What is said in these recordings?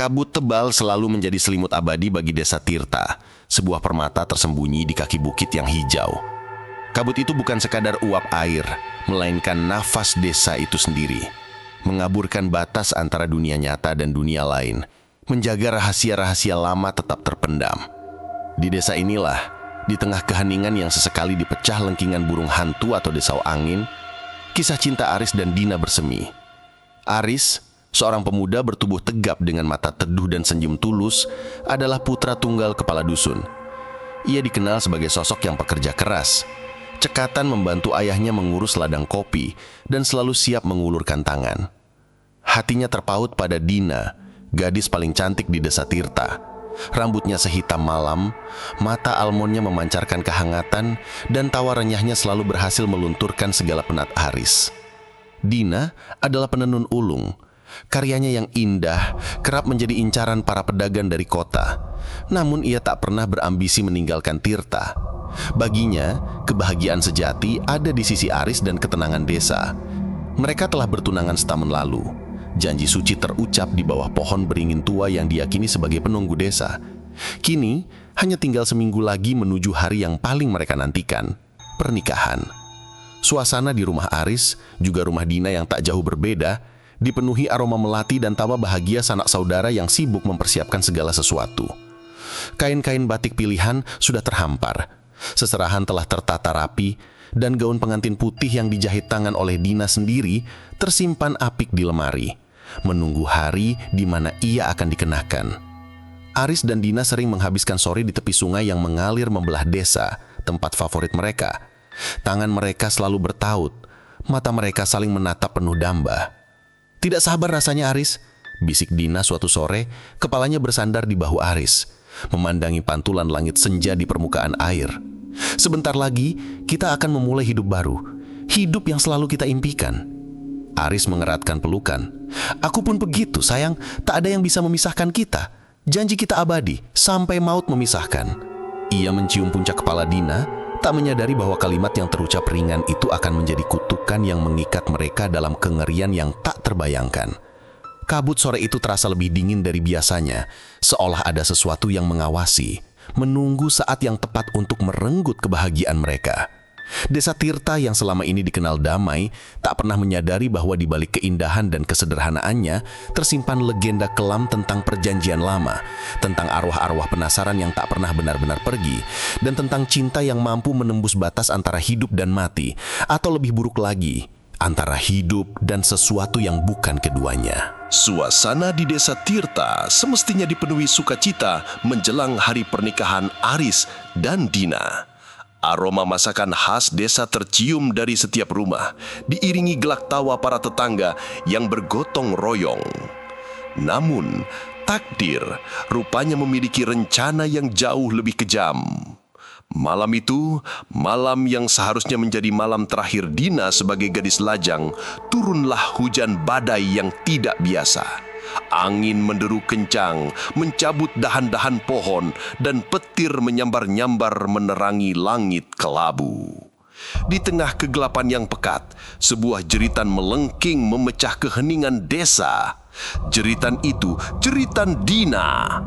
Kabut tebal selalu menjadi selimut abadi bagi desa Tirta, sebuah permata tersembunyi di kaki bukit yang hijau. Kabut itu bukan sekadar uap air, melainkan nafas desa itu sendiri. Mengaburkan batas antara dunia nyata dan dunia lain, menjaga rahasia-rahasia lama tetap terpendam. Di desa inilah, di tengah keheningan yang sesekali dipecah lengkingan burung hantu atau desau angin, kisah cinta Aris dan Dina bersemi. Aris, seorang pemuda bertubuh tegap dengan mata teduh dan senyum tulus, adalah putra tunggal kepala dusun. Ia dikenal sebagai sosok yang pekerja keras, cekatan membantu ayahnya mengurus ladang kopi, dan selalu siap mengulurkan tangan. Hatinya terpaut pada Dina, gadis paling cantik di desa Tirta. Rambutnya sehitam malam, mata almonnya memancarkan kehangatan, dan tawa renyahnya selalu berhasil melunturkan segala penat Aris. Dina adalah penenun ulung. Karyanya yang indah kerap menjadi incaran para pedagang dari kota. Namun ia tak pernah berambisi meninggalkan Tirta. Baginya, kebahagiaan sejati ada di sisi Aris dan ketenangan desa. Mereka telah bertunangan setahun lalu. Janji suci terucap di bawah pohon beringin tua yang diyakini sebagai penunggu desa. Kini, hanya tinggal seminggu lagi menuju hari yang paling mereka nantikan, pernikahan. Suasana di rumah Aris, juga rumah Dina yang tak jauh berbeda, dipenuhi aroma melati dan tawa bahagia sanak saudara yang sibuk mempersiapkan segala sesuatu. Kain-kain batik pilihan sudah terhampar, seserahan telah tertata rapi, dan gaun pengantin putih yang dijahit tangan oleh Dina sendiri tersimpan apik di lemari, menunggu hari di mana ia akan dikenakan. Aris dan Dina sering menghabiskan sore di tepi sungai yang mengalir membelah desa, tempat favorit mereka. Tangan mereka selalu bertaut, mata mereka saling menatap penuh damba. "Tidak sabar rasanya, Aris," bisik Dina suatu sore, kepalanya bersandar di bahu Aris, memandangi pantulan langit senja di permukaan air. "Sebentar lagi, kita akan memulai hidup baru, hidup yang selalu kita impikan." Aris mengeratkan pelukan. "Aku pun begitu, sayang, tak ada yang bisa memisahkan kita. Janji kita abadi, sampai maut memisahkan." Ia mencium puncak kepala Dina, tak menyadari bahwa kalimat yang terucap ringan itu akan menjadi kutukan yang mengikat mereka dalam kengerian yang tak terbayangkan. Kabut sore itu terasa lebih dingin dari biasanya, seolah ada sesuatu yang mengawasi, menunggu saat yang tepat untuk merenggut kebahagiaan mereka. Desa Tirta yang selama ini dikenal damai, tak pernah menyadari bahwa di balik keindahan dan kesederhanaannya tersimpan legenda kelam tentang perjanjian lama, tentang arwah-arwah penasaran yang tak pernah benar-benar pergi, dan tentang cinta yang mampu menembus batas antara hidup dan mati, atau lebih buruk lagi, antara hidup dan sesuatu yang bukan keduanya. Suasana di desa Tirta semestinya dipenuhi sukacita menjelang hari pernikahan Aris dan Dina. Aroma masakan khas desa tercium dari setiap rumah, diiringi gelak tawa para tetangga yang bergotong royong. Namun, takdir rupanya memiliki rencana yang jauh lebih kejam. Malam itu, malam yang seharusnya menjadi malam terakhir Dina sebagai gadis lajang, turunlah hujan badai yang tidak biasa. Angin menderu kencang, mencabut dahan-dahan pohon, dan petir menyambar-nyambar menerangi langit kelabu. Di tengah kegelapan yang pekat, sebuah jeritan melengking memecah keheningan desa. Jeritan itu, jeritan Dina.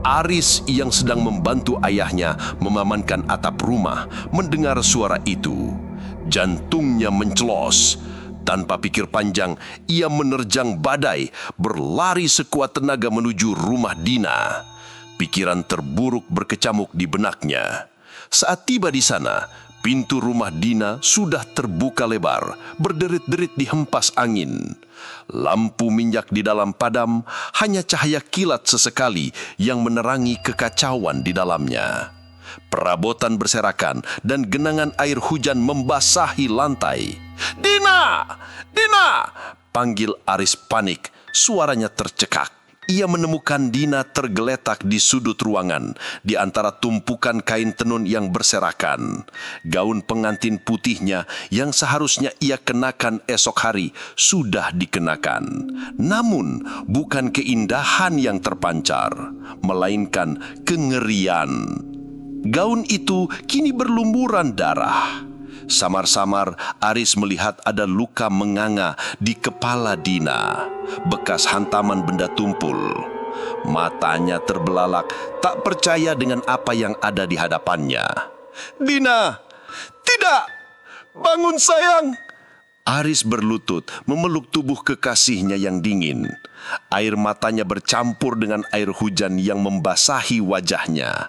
Aris yang sedang membantu ayahnya memamankan atap rumah, mendengar suara itu. Jantungnya mencelos. Tanpa pikir panjang, ia menerjang badai, berlari sekuat tenaga menuju rumah Dina. Pikiran terburuk berkecamuk di benaknya. Saat tiba di sana, pintu rumah Dina sudah terbuka lebar, berderit-derit dihempas angin. Lampu minyak di dalam padam, hanya cahaya kilat sesekali yang menerangi kekacauan di dalamnya. Perabotan berserakan dan genangan air hujan membasahi lantai. "Dina! Dina!" panggil Aris panik, suaranya tercekak. Ia menemukan Dina tergeletak di sudut ruangan, di antara tumpukan kain tenun yang berserakan. Gaun pengantin putihnya yang seharusnya ia kenakan esok hari sudah dikenakan. Namun, bukan keindahan yang terpancar, melainkan kengerian. Gaun itu kini berlumuran darah. Samar-samar Aris melihat ada luka menganga di kepala Dina, bekas hantaman benda tumpul. Matanya terbelalak, tak percaya dengan apa yang ada di hadapannya. "Dina, tidak! Bangun sayang!" Aris berlutut memeluk tubuh kekasihnya yang dingin. Air matanya bercampur dengan air hujan yang membasahi wajahnya.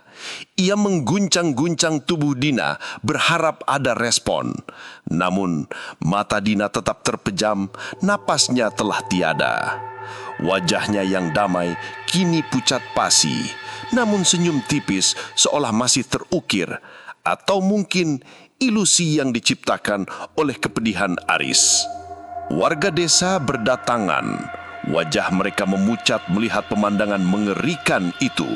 Ia mengguncang-guncang tubuh Dina berharap ada respon. Namun mata Dina tetap terpejam, napasnya telah tiada. Wajahnya yang damai kini pucat pasi, namun senyum tipis seolah masih terukir, atau mungkin ilusi yang diciptakan oleh kepedihan Aris. Warga desa berdatangan. Wajah mereka memucat melihat pemandangan mengerikan itu.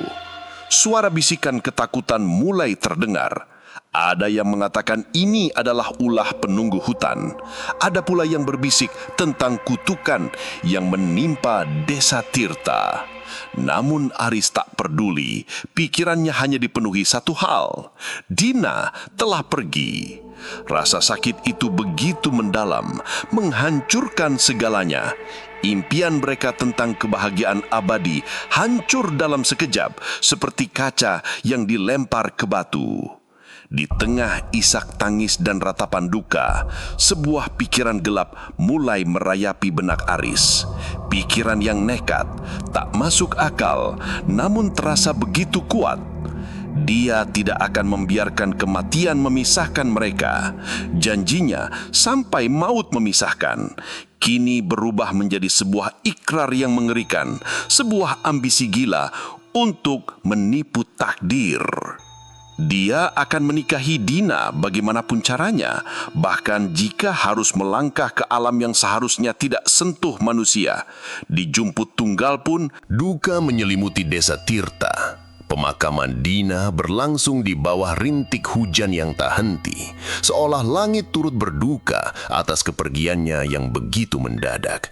Suara bisikan ketakutan mulai terdengar. Ada yang mengatakan ini adalah ulah penunggu hutan. Ada pula yang berbisik tentang kutukan yang menimpa desa Tirta. Namun Aris tak peduli, pikirannya hanya dipenuhi satu hal. Dina telah pergi. Rasa sakit itu begitu mendalam, menghancurkan segalanya. Impian mereka tentang kebahagiaan abadi hancur dalam sekejap, seperti kaca yang dilempar ke batu. Di tengah isak tangis dan ratapan duka, sebuah pikiran gelap mulai merayapi benak Aris. Pikiran yang nekat, tak masuk akal, namun terasa begitu kuat. Dia tidak akan membiarkan kematian memisahkan mereka. Janjinya sampai maut memisahkan, kini berubah menjadi sebuah ikrar yang mengerikan, sebuah ambisi gila untuk menipu takdir. Dia akan menikahi Dina bagaimanapun caranya, bahkan jika harus melangkah ke alam yang seharusnya tidak sentuh manusia. Di Jumput Tunggal pun, Duka menyelimuti desa Tirta. Pemakaman Dina berlangsung di bawah rintik hujan yang tak henti, seolah langit turut berduka atas kepergiannya yang begitu mendadak.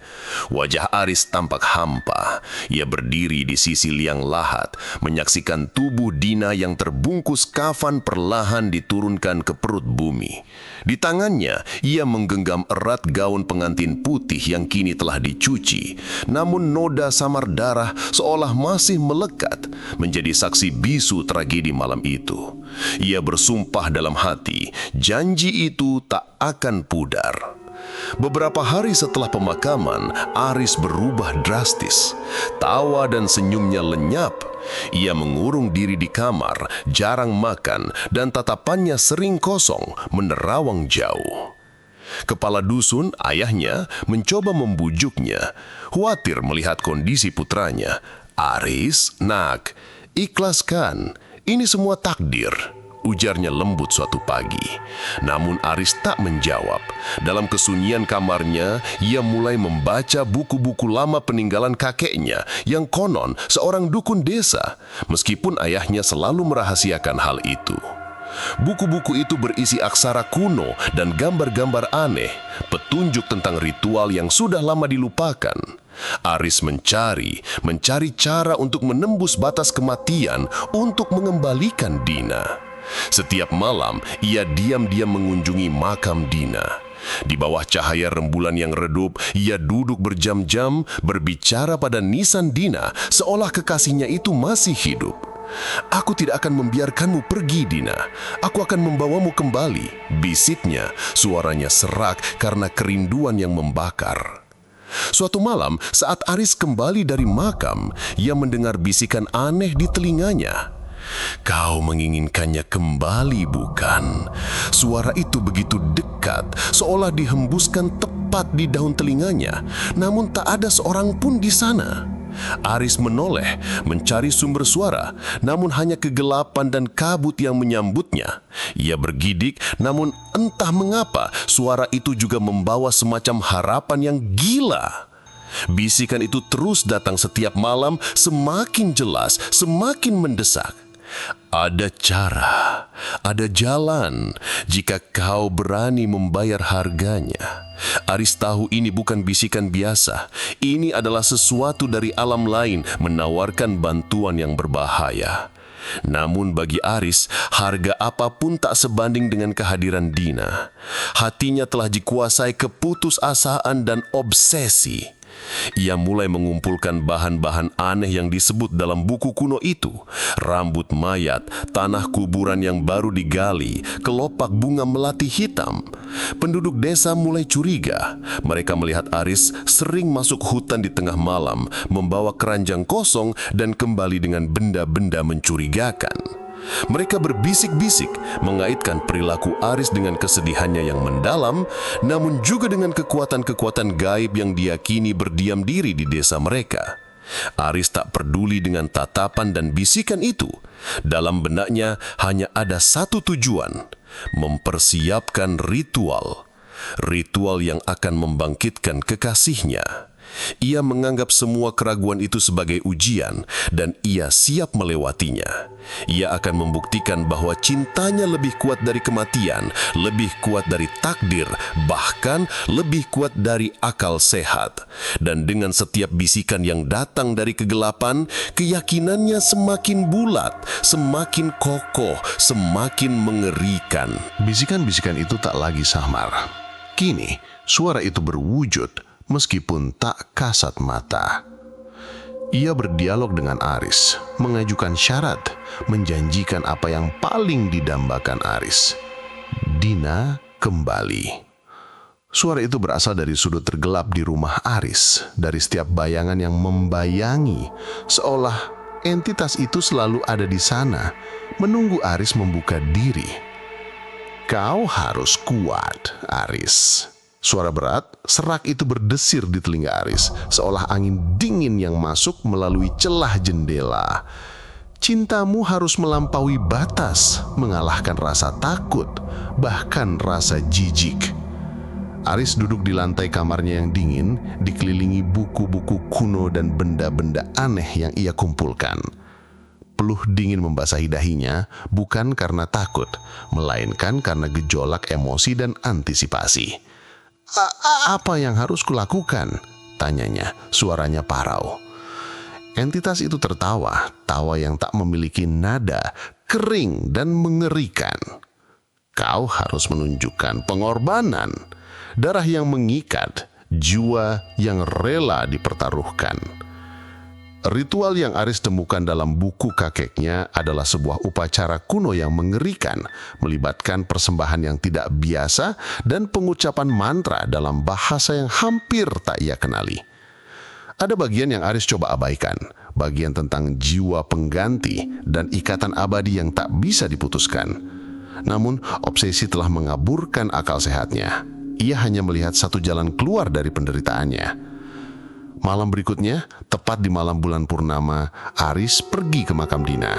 Wajah Aris tampak hampa. Ia berdiri di sisi liang lahat, menyaksikan tubuh Dina yang terbungkus kafan perlahan diturunkan ke perut bumi. Di tangannya, ia menggenggam erat gaun pengantin putih yang kini telah dicuci, namun noda samar darah seolah masih melekat, menjadi saksi bisu tragedi malam itu. Ia bersumpah dalam hati, janji itu tak akan pudar. Beberapa hari setelah pemakaman, Aris berubah drastis. Tawa dan senyumnya lenyap. Ia mengurung diri di kamar, jarang makan, dan tatapannya sering kosong, menerawang jauh. Kepala dusun, ayahnya, mencoba membujuknya, khawatir melihat kondisi putranya. "Aris, nak, ikhlaskan, ini semua takdir," ujarnya lembut suatu pagi. Namun Aris tak menjawab. Dalam kesunyian kamarnya, ia mulai membaca buku-buku lama peninggalan kakeknya yang konon seorang dukun desa, meskipun ayahnya selalu merahasiakan hal itu. Buku-buku itu berisi aksara kuno dan gambar-gambar aneh, petunjuk tentang ritual yang sudah lama dilupakan. Aris mencari cara untuk menembus batas kematian untuk mengembalikan Dina. Setiap malam, ia diam-diam mengunjungi makam Dina. Di bawah cahaya rembulan yang redup, ia duduk berjam-jam berbicara pada nisan Dina seolah kekasihnya itu masih hidup. "Aku tidak akan membiarkanmu pergi, Dina. Aku akan membawamu kembali," bisiknya. Suaranya serak karena kerinduan yang membakar. Suatu malam, saat Aris kembali dari makam, ia mendengar bisikan aneh di telinganya. "Kau menginginkannya kembali, bukan?" Suara itu begitu dekat, seolah dihembuskan tepat di daun telinganya, namun tak ada seorang pun di sana. Aris menoleh, mencari sumber suara, namun hanya kegelapan dan kabut yang menyambutnya. Ia bergidik, namun entah mengapa suara itu juga membawa semacam harapan yang gila. Bisikan itu terus datang setiap malam, semakin jelas, semakin mendesak. "Ada cara, ada jalan, jika kau berani membayar harganya." Aris tahu ini bukan bisikan biasa. Ini adalah sesuatu dari alam lain menawarkan bantuan yang berbahaya. Namun bagi Aris, harga apapun tak sebanding dengan kehadiran Dina. Hatinya telah dikuasai keputusasaan dan obsesi. Ia mulai mengumpulkan bahan-bahan aneh yang disebut dalam buku kuno itu. Rambut mayat, tanah kuburan yang baru digali, kelopak bunga melati hitam. Penduduk desa mulai curiga. Mereka melihat Aris sering masuk hutan di tengah malam, membawa keranjang kosong dan kembali dengan benda-benda mencurigakan. Mereka berbisik-bisik mengaitkan perilaku Aris dengan kesedihannya yang mendalam, namun juga dengan kekuatan-kekuatan gaib yang diyakini berdiam diri di desa mereka. Aris tak peduli dengan tatapan dan bisikan itu. Dalam benaknya hanya ada satu tujuan: mempersiapkan ritual. Ritual yang akan membangkitkan kekasihnya. Ia menganggap semua keraguan itu sebagai ujian dan ia siap melewatinya. Ia akan membuktikan bahwa cintanya lebih kuat dari kematian, lebih kuat dari takdir, bahkan lebih kuat dari akal sehat. Dan dengan setiap bisikan yang datang dari kegelapan, keyakinannya semakin bulat, semakin kokoh, semakin mengerikan. Bisikan-bisikan itu tak lagi samar. Kini, suara itu berwujud meskipun tak kasat mata. Ia berdialog dengan Aris, mengajukan syarat, menjanjikan apa yang paling didambakan Aris. Dina kembali. Suara itu berasal dari sudut tergelap di rumah Aris, dari setiap bayangan yang membayangi, seolah entitas itu selalu ada di sana, menunggu Aris membuka diri. Kau harus kuat, Aris. Suara berat, serak itu berdesir di telinga Aris, seolah angin dingin yang masuk melalui celah jendela. Cintamu harus melampaui batas, mengalahkan rasa takut, bahkan rasa jijik. Aris duduk di lantai kamarnya yang dingin, dikelilingi buku-buku kuno dan benda-benda aneh yang ia kumpulkan. Peluh dingin membasahi dahinya, bukan karena takut, melainkan karena gejolak emosi dan antisipasi. Apa yang harus kulakukan? Tanyanya, suaranya parau. Entitas itu tertawa, tawa yang tak memiliki nada, kering dan mengerikan. Kau harus menunjukkan pengorbanan, darah yang mengikat, jiwa yang rela dipertaruhkan. Ritual yang Aris temukan dalam buku kakeknya adalah sebuah upacara kuno yang mengerikan, melibatkan persembahan yang tidak biasa dan pengucapan mantra dalam bahasa yang hampir tak ia kenali. Ada bagian yang Aris coba abaikan, bagian tentang jiwa pengganti dan ikatan abadi yang tak bisa diputuskan. Namun, obsesi telah mengaburkan akal sehatnya. Ia hanya melihat satu jalan keluar dari penderitaannya. Malam berikutnya, tepat di malam bulan purnama, Aris pergi ke makam Dina.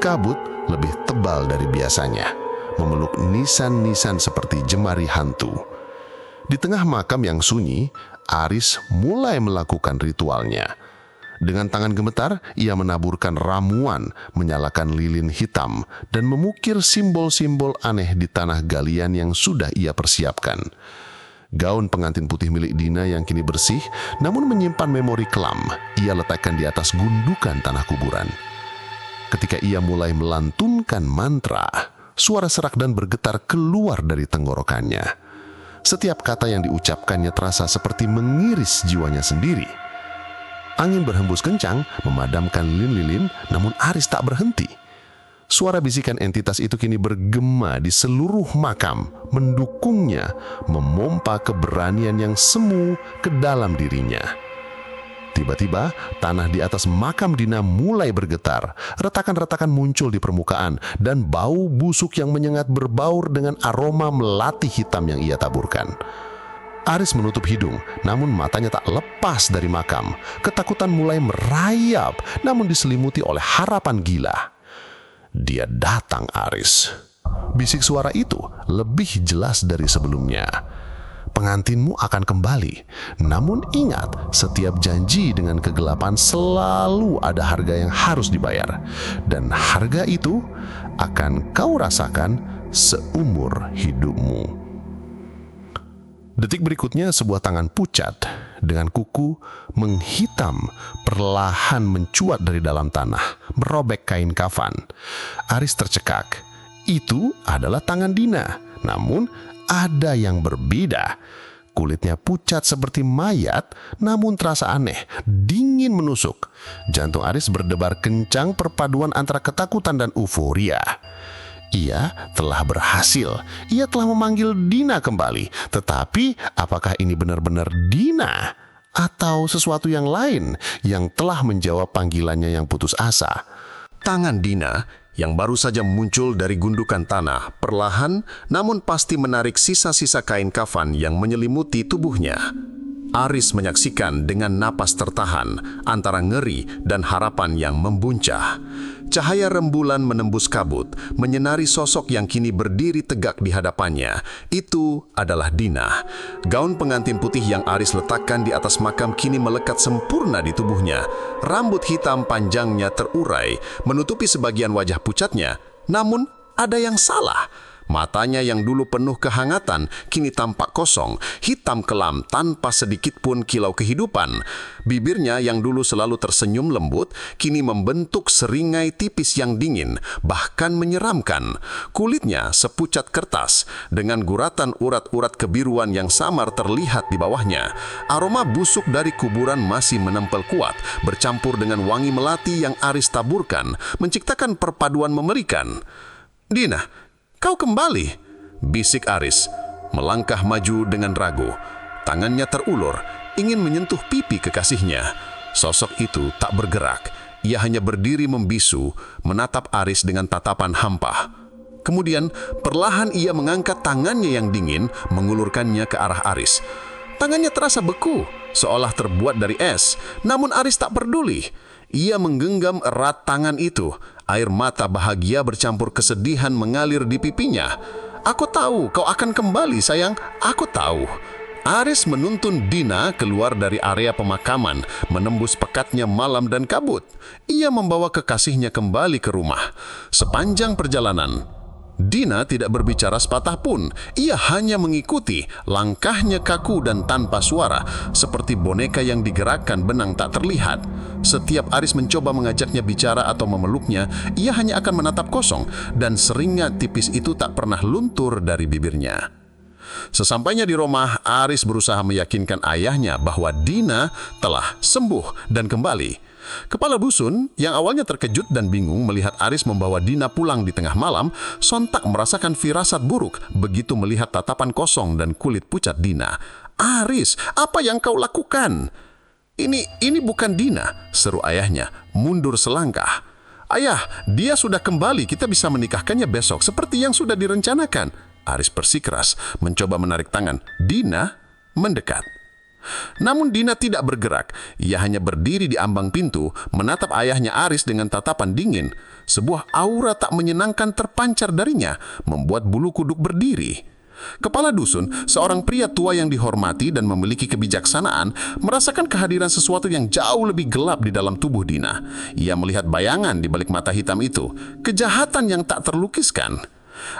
Kabut lebih tebal dari biasanya, memeluk nisan-nisan seperti jemari hantu. Di tengah makam yang sunyi, Aris mulai melakukan ritualnya. Dengan tangan gemetar, ia menaburkan ramuan, menyalakan lilin hitam, dan memukir simbol-simbol aneh di tanah galian yang sudah ia persiapkan. Gaun pengantin putih milik Dina yang kini bersih, namun menyimpan memori kelam, ia letakkan di atas gundukan tanah kuburan. Ketika ia mulai melantunkan mantra, suara serak dan bergetar keluar dari tenggorokannya. Setiap kata yang diucapkannya terasa seperti mengiris jiwanya sendiri. Angin berhembus kencang, memadamkan lilin-lilin, namun Aris tak berhenti. Suara bisikan entitas itu kini bergema di seluruh makam, mendukungnya, memompa keberanian yang semu ke dalam dirinya. Tiba-tiba, tanah di atas makam Dina mulai bergetar. Retakan-retakan muncul di permukaan, dan bau busuk yang menyengat berbaur dengan aroma melati hitam yang ia taburkan. Aris menutup hidung, namun matanya tak lepas dari makam. Ketakutan mulai merayap, namun diselimuti oleh harapan gila. Dia datang, Aris. Bisik suara itu lebih jelas dari sebelumnya. Pengantinmu akan kembali. Namun ingat, setiap janji dengan kegelapan selalu ada harga yang harus dibayar. Dan harga itu akan kau rasakan seumur hidupmu. Detik berikutnya, sebuah tangan pucat dengan kuku menghitam perlahan mencuat dari dalam tanah, merobek kain kafan. Aris tercekak. Itu adalah tangan Dina, namun ada yang berbeda. Kulitnya pucat seperti mayat, namun terasa aneh, dingin menusuk. Jantung Aris berdebar kencang, perpaduan antara ketakutan dan euforia. Ia telah berhasil. Ia telah memanggil Dina kembali. Tetapi apakah ini benar-benar Dina? Atau sesuatu yang lain yang telah menjawab panggilannya yang putus asa? Tangan Dina yang baru saja muncul dari gundukan tanah perlahan namun pasti menarik sisa-sisa kain kafan yang menyelimuti tubuhnya. Aris menyaksikan dengan napas tertahan antara ngeri dan harapan yang membuncah. Cahaya rembulan menembus kabut, menyinari sosok yang kini berdiri tegak di hadapannya. Itu adalah Dina. Gaun pengantin putih yang Aris letakkan di atas makam kini melekat sempurna di tubuhnya. Rambut hitam panjangnya terurai, menutupi sebagian wajah pucatnya. Namun, ada yang salah. Matanya yang dulu penuh kehangatan kini tampak kosong, hitam kelam tanpa sedikit pun kilau kehidupan. Bibirnya yang dulu selalu tersenyum lembut kini membentuk seringai tipis yang dingin, bahkan menyeramkan. Kulitnya sepucat kertas dengan guratan urat-urat kebiruan yang samar terlihat di bawahnya. Aroma busuk dari kuburan masih menempel kuat, bercampur dengan wangi melati yang Aris taburkan, menciptakan perpaduan mengerikan. "Dina, kau kembali," bisik Aris, melangkah maju dengan ragu. Tangannya terulur, ingin menyentuh pipi kekasihnya. Sosok itu tak bergerak. Ia hanya berdiri membisu, menatap Aris dengan tatapan hampa. Kemudian, perlahan ia mengangkat tangannya yang dingin, mengulurkannya ke arah Aris. Tangannya terasa beku, seolah terbuat dari es. Namun Aris tak peduli. Ia menggenggam erat tangan itu. Air mata bahagia bercampur kesedihan mengalir di pipinya. "Aku tahu kau akan kembali, sayang. Aku tahu." Aris menuntun Dina keluar dari area pemakaman, menembus pekatnya malam dan kabut. Ia membawa kekasihnya kembali ke rumah. Sepanjang perjalanan, Dina tidak berbicara sepatah pun. Ia hanya mengikuti, langkahnya kaku dan tanpa suara, seperti boneka yang digerakkan benang tak terlihat. Setiap Aris mencoba mengajaknya bicara atau memeluknya, ia hanya akan menatap kosong, dan seringat tipis itu tak pernah luntur dari bibirnya. Sesampainya di rumah, Aris berusaha meyakinkan ayahnya bahwa Dina telah sembuh dan kembali. Kepala dusun yang awalnya terkejut dan bingung melihat Aris membawa Dina pulang di tengah malam, sontak merasakan firasat buruk begitu melihat tatapan kosong dan kulit pucat Dina. "Aris, apa yang kau lakukan?" Ini bukan Dina," seru ayahnya, mundur selangkah. "Ayah, dia sudah kembali, kita bisa menikahkannya besok seperti yang sudah direncanakan." Aris bersikeras, mencoba menarik tangan. Dina mendekat. Namun Dina tidak bergerak. Ia hanya berdiri di ambang pintu, menatap ayahnya Aris dengan tatapan dingin. Sebuah aura tak menyenangkan terpancar darinya, membuat bulu kuduk berdiri. Kepala dusun, seorang pria tua yang dihormati dan memiliki kebijaksanaan, merasakan kehadiran sesuatu yang jauh lebih gelap di dalam tubuh Dina. Ia melihat bayangan di balik mata hitam itu, kejahatan yang tak terlukiskan.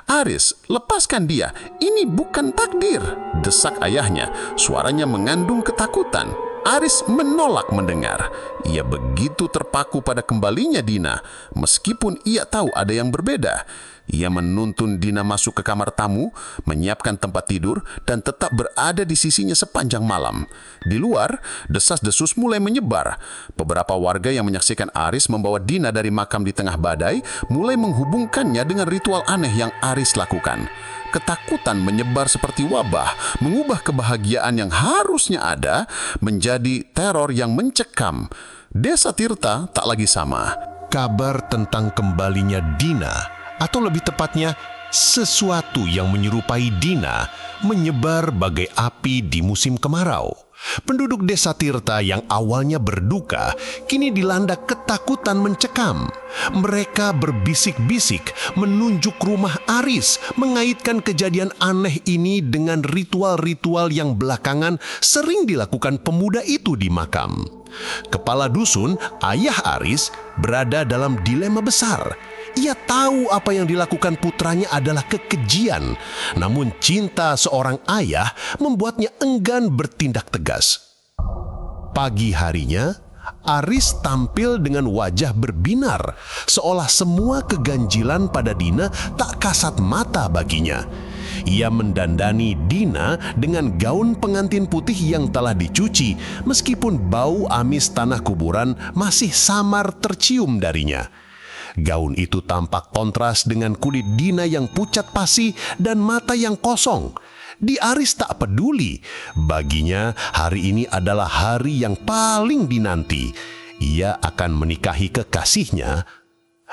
"Aris, lepaskan dia. Ini bukan takdir," desak ayahnya. Suaranya mengandung ketakutan. Aris menolak mendengar. Ia begitu terpaku pada kembalinya Dina, meskipun ia tahu ada yang berbeda. Ia menuntun Dina masuk ke kamar tamu, menyiapkan tempat tidur, dan tetap berada di sisinya sepanjang malam. Di luar, desas-desus mulai menyebar. Beberapa warga yang menyaksikan Aris membawa Dina dari makam di tengah badai mulai menghubungkannya dengan ritual aneh yang Aris lakukan. Ketakutan menyebar seperti wabah, mengubah kebahagiaan yang harusnya ada menjadi teror yang mencekam. Desa Tirta tak lagi sama. Kabar tentang kembalinya Dina, atau lebih tepatnya sesuatu yang menyerupai Dina, menyebar bagai api di musim kemarau. Penduduk desa Tirta yang awalnya berduka kini dilanda ketakutan mencekam. Mereka berbisik-bisik menunjuk rumah Aris, mengaitkan kejadian aneh ini dengan ritual-ritual yang belakangan sering dilakukan pemuda itu di makam. Kepala dusun, ayah Aris, berada dalam dilema besar. Ia tahu apa yang dilakukan putranya adalah kekejian, namun cinta seorang ayah membuatnya enggan bertindak tegas. Pagi harinya, Aris tampil dengan wajah berbinar, seolah semua keganjilan pada Dina tak kasat mata baginya. Ia mendandani Dina dengan gaun pengantin putih yang telah dicuci, meskipun bau amis tanah kuburan masih samar tercium darinya. Gaun itu tampak kontras dengan kulit Dina yang pucat pasi dan mata yang kosong. Di Aris tak peduli. Baginya hari ini adalah hari yang paling dinanti. Ia akan menikahi kekasihnya.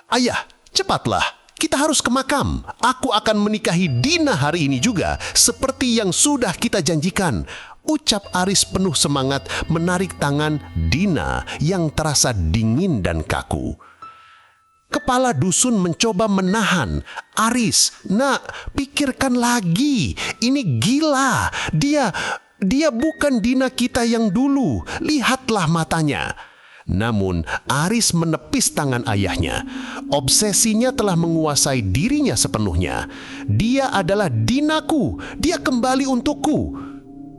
Ayah, cepatlah. Kita harus ke makam. Aku akan menikahi Dina hari ini juga, seperti yang sudah kita janjikan. Ucap Aris penuh semangat menarik tangan Dina yang terasa dingin dan kaku. Kepala dusun mencoba menahan. Aris, nak, pikirkan lagi. Ini gila. Dia bukan Dina kita yang dulu. Lihatlah matanya. Namun, Aris menepis tangan ayahnya. Obsesinya telah menguasai dirinya sepenuhnya. Dia adalah Dinaku. Dia kembali untukku.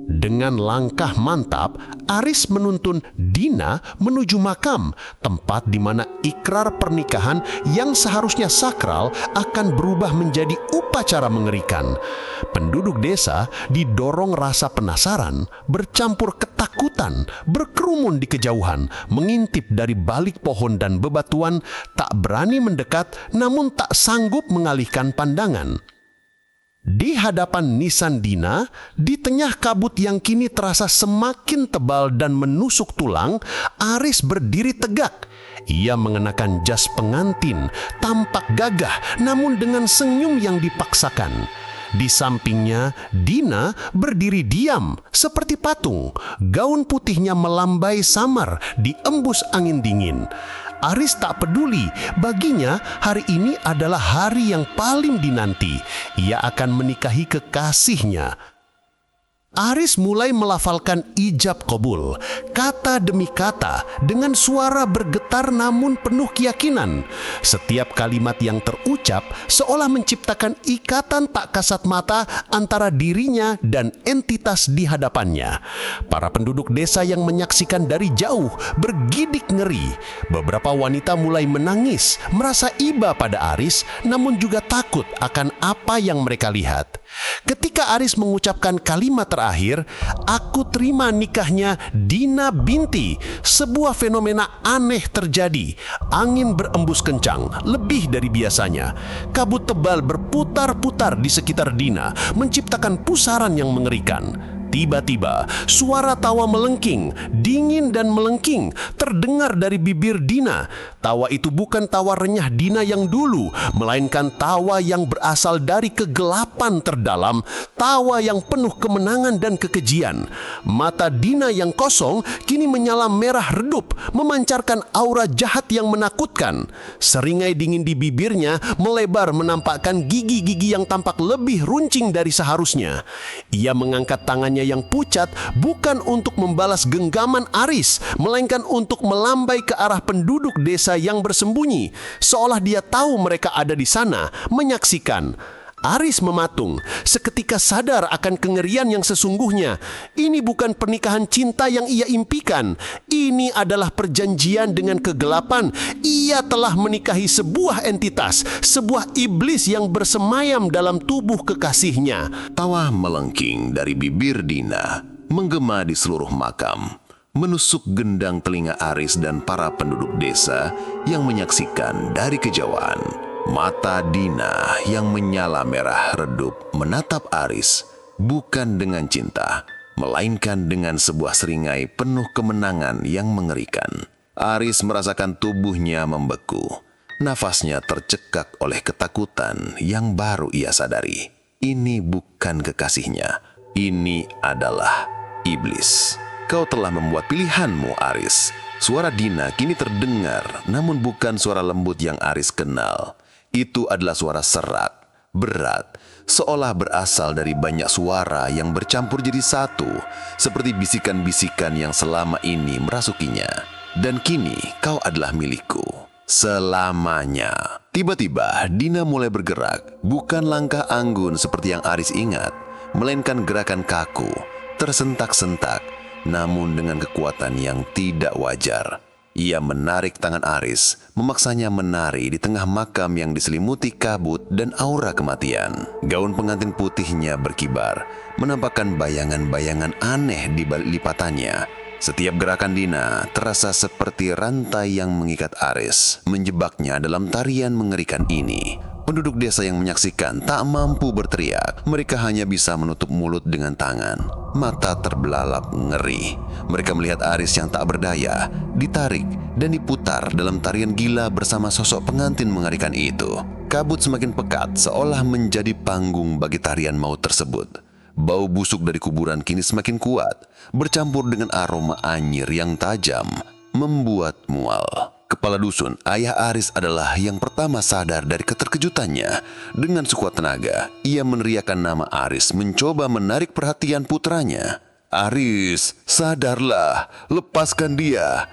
Dengan langkah mantap, Aris menuntun Dina menuju makam, tempat di mana ikrar pernikahan yang seharusnya sakral akan berubah menjadi upacara mengerikan. Penduduk desa didorong rasa penasaran, bercampur ketakutan, berkerumun di kejauhan, mengintip dari balik pohon dan bebatuan, tak berani mendekat namun tak sanggup mengalihkan pandangan. Di hadapan nisan Dina, di tengah kabut yang kini terasa semakin tebal dan menusuk tulang, Aris berdiri tegak. Ia mengenakan jas pengantin, tampak gagah namun dengan senyum yang dipaksakan. Di sampingnya, Dina berdiri diam seperti patung. Gaun putihnya melambai samar diembus angin dingin. Aris tak peduli, baginya hari ini adalah hari yang paling dinanti. Ia akan menikahi kekasihnya. Aris mulai melafalkan ijab qabul, kata demi kata, dengan suara bergetar namun penuh keyakinan. Setiap kalimat yang terucap seolah menciptakan ikatan tak kasat mata antara dirinya dan entitas di hadapannya. Para penduduk desa yang menyaksikan dari jauh bergidik ngeri. Beberapa wanita mulai menangis, merasa iba pada Aris, namun juga takut akan apa yang mereka lihat. Ketika Aris mengucapkan kalimat terakhir, "Aku terima nikahnya Dina binti," sebuah fenomena aneh terjadi. Angin berembus kencang, lebih dari biasanya. Kabut tebal berputar-putar di sekitar Dina, menciptakan pusaran yang mengerikan. Tiba-tiba, suara tawa melengking, dingin dan melengking, terdengar dari bibir Dina. Tawa itu bukan tawa renyah Dina yang dulu, melainkan tawa yang berasal dari kegelapan terdalam, tawa yang penuh kemenangan dan kekejian. Mata Dina yang kosong kini menyala merah redup, memancarkan aura jahat yang menakutkan. Seringai dingin di bibirnya melebar menampakkan gigi-gigi yang tampak lebih runcing dari seharusnya. Ia mengangkat tangannya yang pucat bukan untuk membalas genggaman Aris, melainkan untuk melambai ke arah penduduk desa yang bersembunyi, seolah dia tahu mereka ada di sana, menyaksikan. Aris mematung, seketika sadar akan kengerian yang sesungguhnya. Ini bukan pernikahan cinta yang ia impikan. Ini adalah perjanjian dengan kegelapan. Ia telah menikahi sebuah entitas, sebuah iblis yang bersemayam dalam tubuh kekasihnya. Tawa melengking dari bibir Dina, menggema di seluruh makam, menusuk gendang telinga Aris dan para penduduk desa yang menyaksikan dari kejauhan. Mata Dina yang menyala merah redup menatap Aris, bukan dengan cinta, melainkan dengan sebuah seringai penuh kemenangan yang mengerikan. Aris merasakan tubuhnya membeku. Nafasnya tercekak oleh ketakutan yang baru ia sadari. Ini bukan kekasihnya. Ini adalah iblis. Kau telah membuat pilihanmu, Aris. Suara Dina kini terdengar, namun bukan suara lembut yang Aris kenal. Itu adalah suara serak, berat, seolah berasal dari banyak suara yang bercampur jadi satu, seperti bisikan-bisikan yang selama ini merasukinya. Dan kini kau adalah milikku, selamanya. Tiba-tiba Dina mulai bergerak, bukan langkah anggun seperti yang Aris ingat, melainkan gerakan kaku, tersentak-sentak, namun dengan kekuatan yang tidak wajar. Ia menarik tangan Aris, memaksanya menari di tengah makam yang diselimuti kabut dan aura kematian. Gaun pengantin putihnya berkibar, menampakkan bayangan-bayangan aneh di balik lipatannya. Setiap gerakan Dina terasa seperti rantai yang mengikat Aris, menjebaknya dalam tarian mengerikan ini. Penduduk desa yang menyaksikan tak mampu berteriak. Mereka hanya bisa menutup mulut dengan tangan. Mata terbelalak ngeri. Mereka melihat Aris yang tak berdaya, ditarik dan diputar dalam tarian gila bersama sosok pengantin mengerikan itu. Kabut semakin pekat seolah menjadi panggung bagi tarian maut tersebut. Bau busuk dari kuburan kini semakin kuat, bercampur dengan aroma anyir yang tajam, membuat mual. Kepala dusun, ayah Aris adalah yang pertama sadar dari keterkejutannya. Dengan sekuat tenaga, ia meneriakkan nama Aris, mencoba menarik perhatian putranya. Aris, sadarlah, lepaskan dia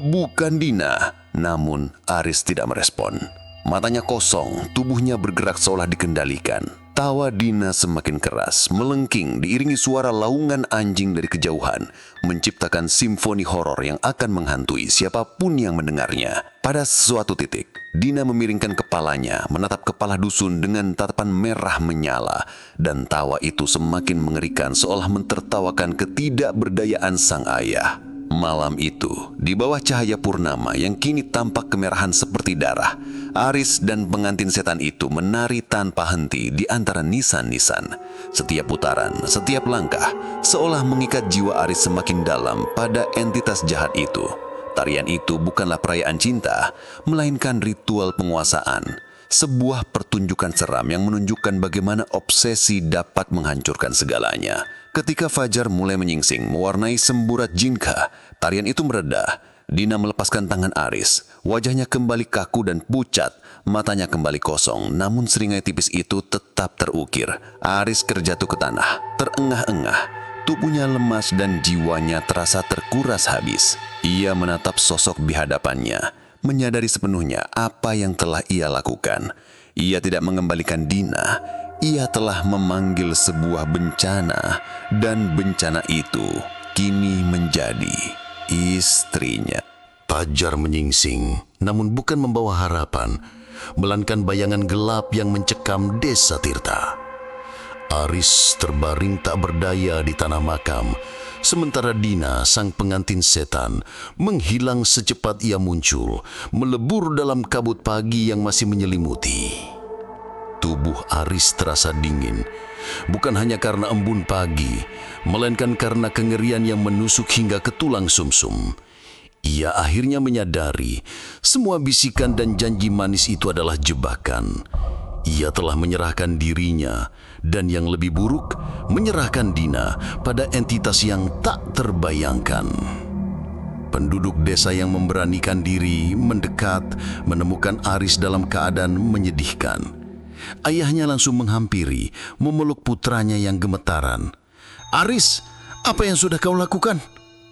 bukan Dina. Namun Aris tidak merespon. Matanya kosong, tubuhnya bergerak seolah dikendalikan. Tawa Dina semakin keras, melengking diiringi suara laungan anjing dari kejauhan, menciptakan simfoni horor yang akan menghantui siapapun yang mendengarnya. Pada suatu titik, Dina memiringkan kepalanya, menatap kepala dusun dengan tatapan merah menyala, dan tawa itu semakin mengerikan seolah mentertawakan ketidakberdayaan sang ayah. Malam itu, di bawah cahaya purnama yang kini tampak kemerahan seperti darah, Aris dan pengantin setan itu menari tanpa henti di antara nisan-nisan. Setiap putaran, setiap langkah, seolah mengikat jiwa Aris semakin dalam pada entitas jahat itu. Tarian itu bukanlah perayaan cinta, melainkan ritual penguasaan. Sebuah pertunjukan seram yang menunjukkan bagaimana obsesi dapat menghancurkan segalanya. Ketika fajar mulai menyingsing mewarnai semburat jinka, tarian itu mereda. Dina melepaskan tangan Aris. Wajahnya kembali kaku dan pucat, matanya kembali kosong, namun seringai tipis itu tetap terukir. Aris terjatuh ke tanah, terengah-engah. Tubuhnya lemas dan jiwanya terasa terkuras habis. Ia menatap sosok di hadapannya, menyadari sepenuhnya apa yang telah ia lakukan. Ia tidak mengembalikan Dina. Ia telah memanggil sebuah bencana, dan bencana itu kini menjadi istrinya. Fajar menyingsing, namun bukan membawa harapan, melainkan bayangan gelap yang mencekam desa Tirta. Aris terbaring tak berdaya di tanah makam, sementara Dina, sang pengantin setan, menghilang secepat ia muncul, melebur dalam kabut pagi yang masih menyelimuti. Tubuh Aris terasa dingin, bukan hanya karena embun pagi, melainkan karena kengerian yang menusuk hingga ke tulang sumsum. Ia akhirnya menyadari semua bisikan dan janji manis itu adalah jebakan. Ia telah menyerahkan dirinya, dan yang lebih buruk, menyerahkan Dina pada entitas yang tak terbayangkan. Penduduk desa yang memberanikan diri mendekat menemukan Aris dalam keadaan menyedihkan. Ayahnya langsung menghampiri, memeluk putranya yang gemetaran. "Aris, apa yang sudah kau lakukan?"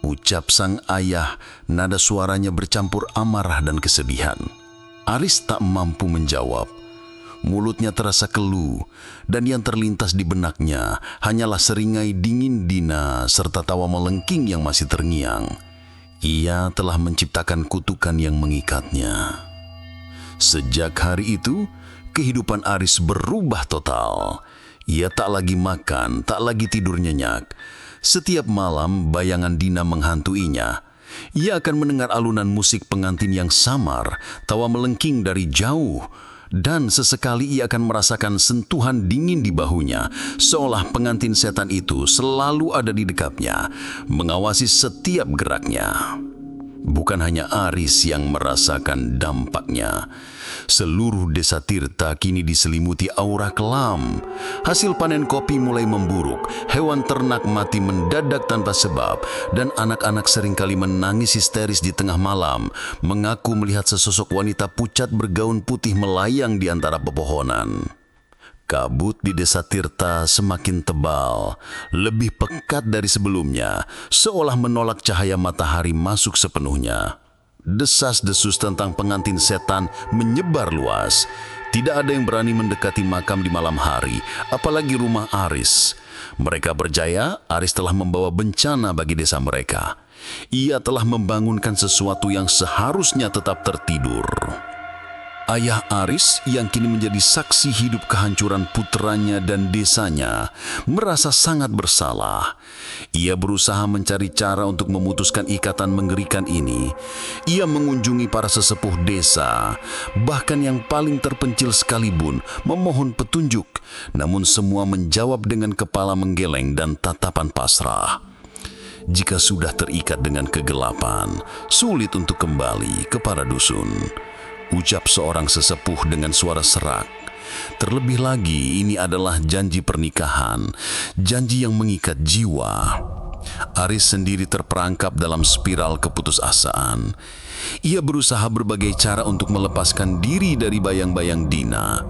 ucap sang ayah, nada suaranya bercampur amarah dan kesedihan. Aris tak mampu menjawab. Mulutnya terasa keluh, dan yang terlintas di benaknya hanyalah seringai dingin Dina serta tawa melengking yang masih terngiang. Ia telah menciptakan kutukan yang mengikatnya. Sejak hari itu, kehidupan Aris berubah total. Ia tak lagi makan, tak lagi tidur nyenyak. Setiap malam bayangan Dina menghantuinya. Ia akan mendengar alunan musik pengantin yang samar, tawa melengking dari jauh, dan sesekali ia akan merasakan sentuhan dingin di bahunya, seolah pengantin setan itu selalu ada di dekatnya, mengawasi setiap geraknya. Bukan hanya Aris yang merasakan dampaknya. Seluruh desa Tirta kini diselimuti aura kelam. Hasil panen kopi mulai memburuk, hewan ternak mati mendadak tanpa sebab, dan anak-anak seringkali menangis histeris di tengah malam, mengaku melihat sesosok wanita pucat bergaun putih melayang di antara pepohonan. Kabut di desa Tirta semakin tebal, lebih pekat dari sebelumnya, seolah menolak cahaya matahari masuk sepenuhnya. Desas-desus tentang pengantin setan menyebar luas. Tidak ada yang berani mendekati makam di malam hari, apalagi rumah Aris. Mereka percaya Aris telah membawa bencana bagi desa mereka. Ia telah membangunkan sesuatu yang seharusnya tetap tertidur. Ayah Aris yang kini menjadi saksi hidup kehancuran putranya dan desanya merasa sangat bersalah. Ia berusaha mencari cara untuk memutuskan ikatan mengerikan ini. Ia mengunjungi para sesepuh desa, bahkan yang paling terpencil sekalipun memohon petunjuk, namun semua menjawab dengan kepala menggeleng dan tatapan pasrah. Jika sudah terikat dengan kegelapan, sulit untuk kembali kepada dusun, ucap seorang sesepuh dengan suara serak. Terlebih lagi, ini adalah janji pernikahan, janji yang mengikat jiwa. Aris sendiri terperangkap dalam spiral keputusasaan. Ia berusaha berbagai cara untuk melepaskan diri dari bayang-bayang Dina.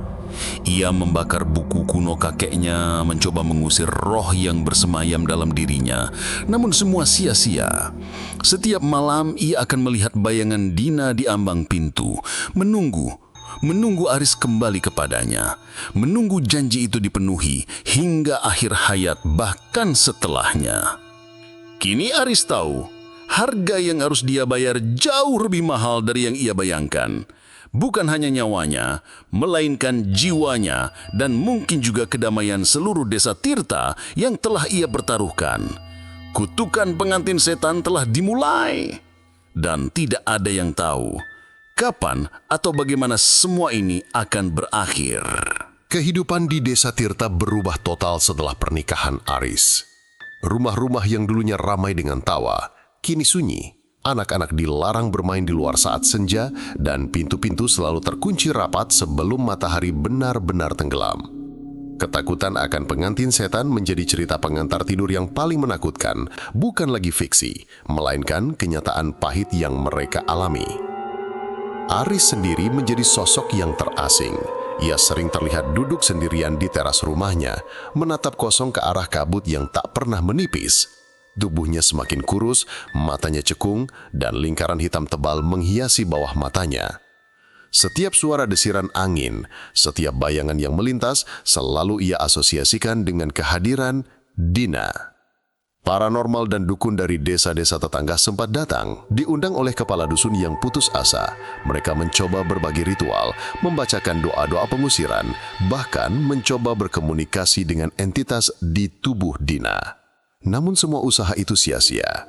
Ia membakar buku kuno kakeknya, mencoba mengusir roh yang bersemayam dalam dirinya, namun semua sia-sia. Setiap malam ia akan melihat bayangan Dina di ambang pintu, menunggu Aris kembali kepadanya, menunggu janji itu dipenuhi hingga akhir hayat, bahkan setelahnya. Kini Aris tahu, harga yang harus dia bayar jauh lebih mahal dari yang ia bayangkan. Bukan hanya nyawanya, melainkan jiwanya dan mungkin juga kedamaian seluruh desa Tirta yang telah ia pertaruhkan. Kutukan pengantin setan telah dimulai, dan tidak ada yang tahu kapan atau bagaimana semua ini akan berakhir. Kehidupan di desa Tirta berubah total setelah pernikahan Aris. Rumah-rumah yang dulunya ramai dengan tawa, kini sunyi. Anak-anak dilarang bermain di luar saat senja dan pintu-pintu selalu terkunci rapat sebelum matahari benar-benar tenggelam. Ketakutan akan pengantin setan menjadi cerita pengantar tidur yang paling menakutkan, bukan lagi fiksi, melainkan kenyataan pahit yang mereka alami. Aris sendiri menjadi sosok yang terasing. Ia sering terlihat duduk sendirian di teras rumahnya, menatap kosong ke arah kabut yang tak pernah menipis. Tubuhnya semakin kurus, matanya cekung, dan lingkaran hitam tebal menghiasi bawah matanya. Setiap suara desiran angin, setiap bayangan yang melintas, selalu ia asosiasikan dengan kehadiran Dina. Paranormal dan dukun dari desa-desa tetangga sempat datang, diundang oleh kepala dusun yang putus asa. Mereka mencoba berbagai ritual, membacakan doa-doa pengusiran, bahkan mencoba berkomunikasi dengan entitas di tubuh Dina. Namun semua usaha itu sia-sia.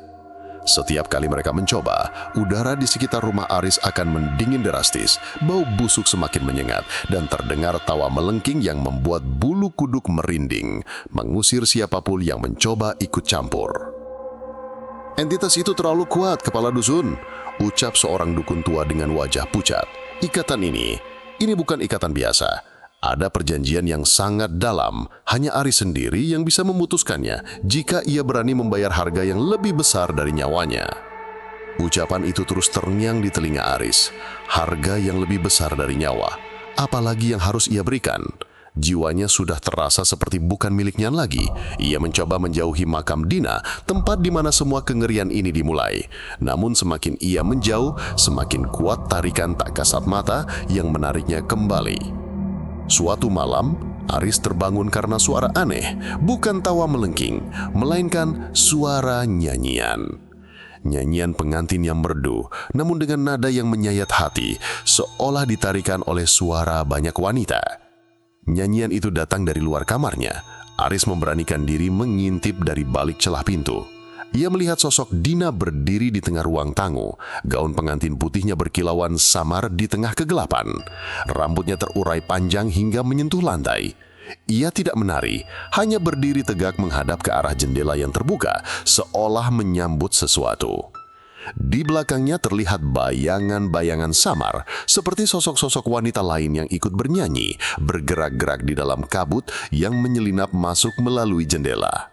Setiap kali mereka mencoba, udara di sekitar rumah Aris akan mendingin drastis, bau busuk semakin menyengat, dan terdengar tawa melengking yang membuat bulu kuduk merinding, mengusir siapapun yang mencoba ikut campur. "Entitas itu terlalu kuat, kepala dusun," ucap seorang dukun tua dengan wajah pucat. "Ikatan ini bukan ikatan biasa. Ada perjanjian yang sangat dalam, hanya Aris sendiri yang bisa memutuskannya jika ia berani membayar harga yang lebih besar dari nyawanya." Ucapan itu terus terngiang di telinga Aris. Harga yang lebih besar dari nyawa. Apalagi yang harus ia berikan? Jiwanya sudah terasa seperti bukan miliknya lagi. Ia mencoba menjauhi makam Dina, tempat di mana semua kengerian ini dimulai. Namun semakin ia menjauh, semakin kuat tarikan tak kasat mata yang menariknya kembali. Suatu malam, Aris terbangun karena suara aneh, bukan tawa melengking, melainkan suara nyanyian. Nyanyian pengantin yang merdu, namun dengan nada yang menyayat hati, seolah ditarikan oleh suara banyak wanita. Nyanyian itu datang dari luar kamarnya. Aris memberanikan diri mengintip dari balik celah pintu. Ia melihat sosok Dina berdiri di tengah ruang tamu. Gaun pengantin putihnya berkilauan samar di tengah kegelapan. Rambutnya terurai panjang hingga menyentuh lantai. Ia tidak menari, hanya berdiri tegak menghadap ke arah jendela yang terbuka, seolah menyambut sesuatu. Di belakangnya terlihat bayangan-bayangan samar, seperti sosok-sosok wanita lain yang ikut bernyanyi, bergerak-gerak di dalam kabut yang menyelinap masuk melalui jendela.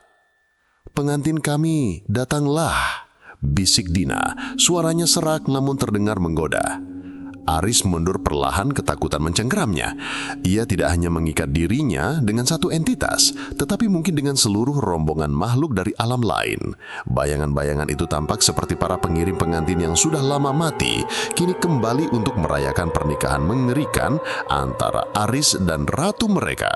"Pengantin kami, datanglah," bisik Dina. Suaranya serak namun terdengar menggoda. Aris mundur perlahan, ketakutan mencengkeramnya. Ia tidak hanya mengikat dirinya dengan satu entitas, tetapi mungkin dengan seluruh rombongan makhluk dari alam lain. Bayangan-bayangan itu tampak seperti para pengirim pengantin yang sudah lama mati, kini kembali untuk merayakan pernikahan mengerikan antara Aris dan ratu mereka.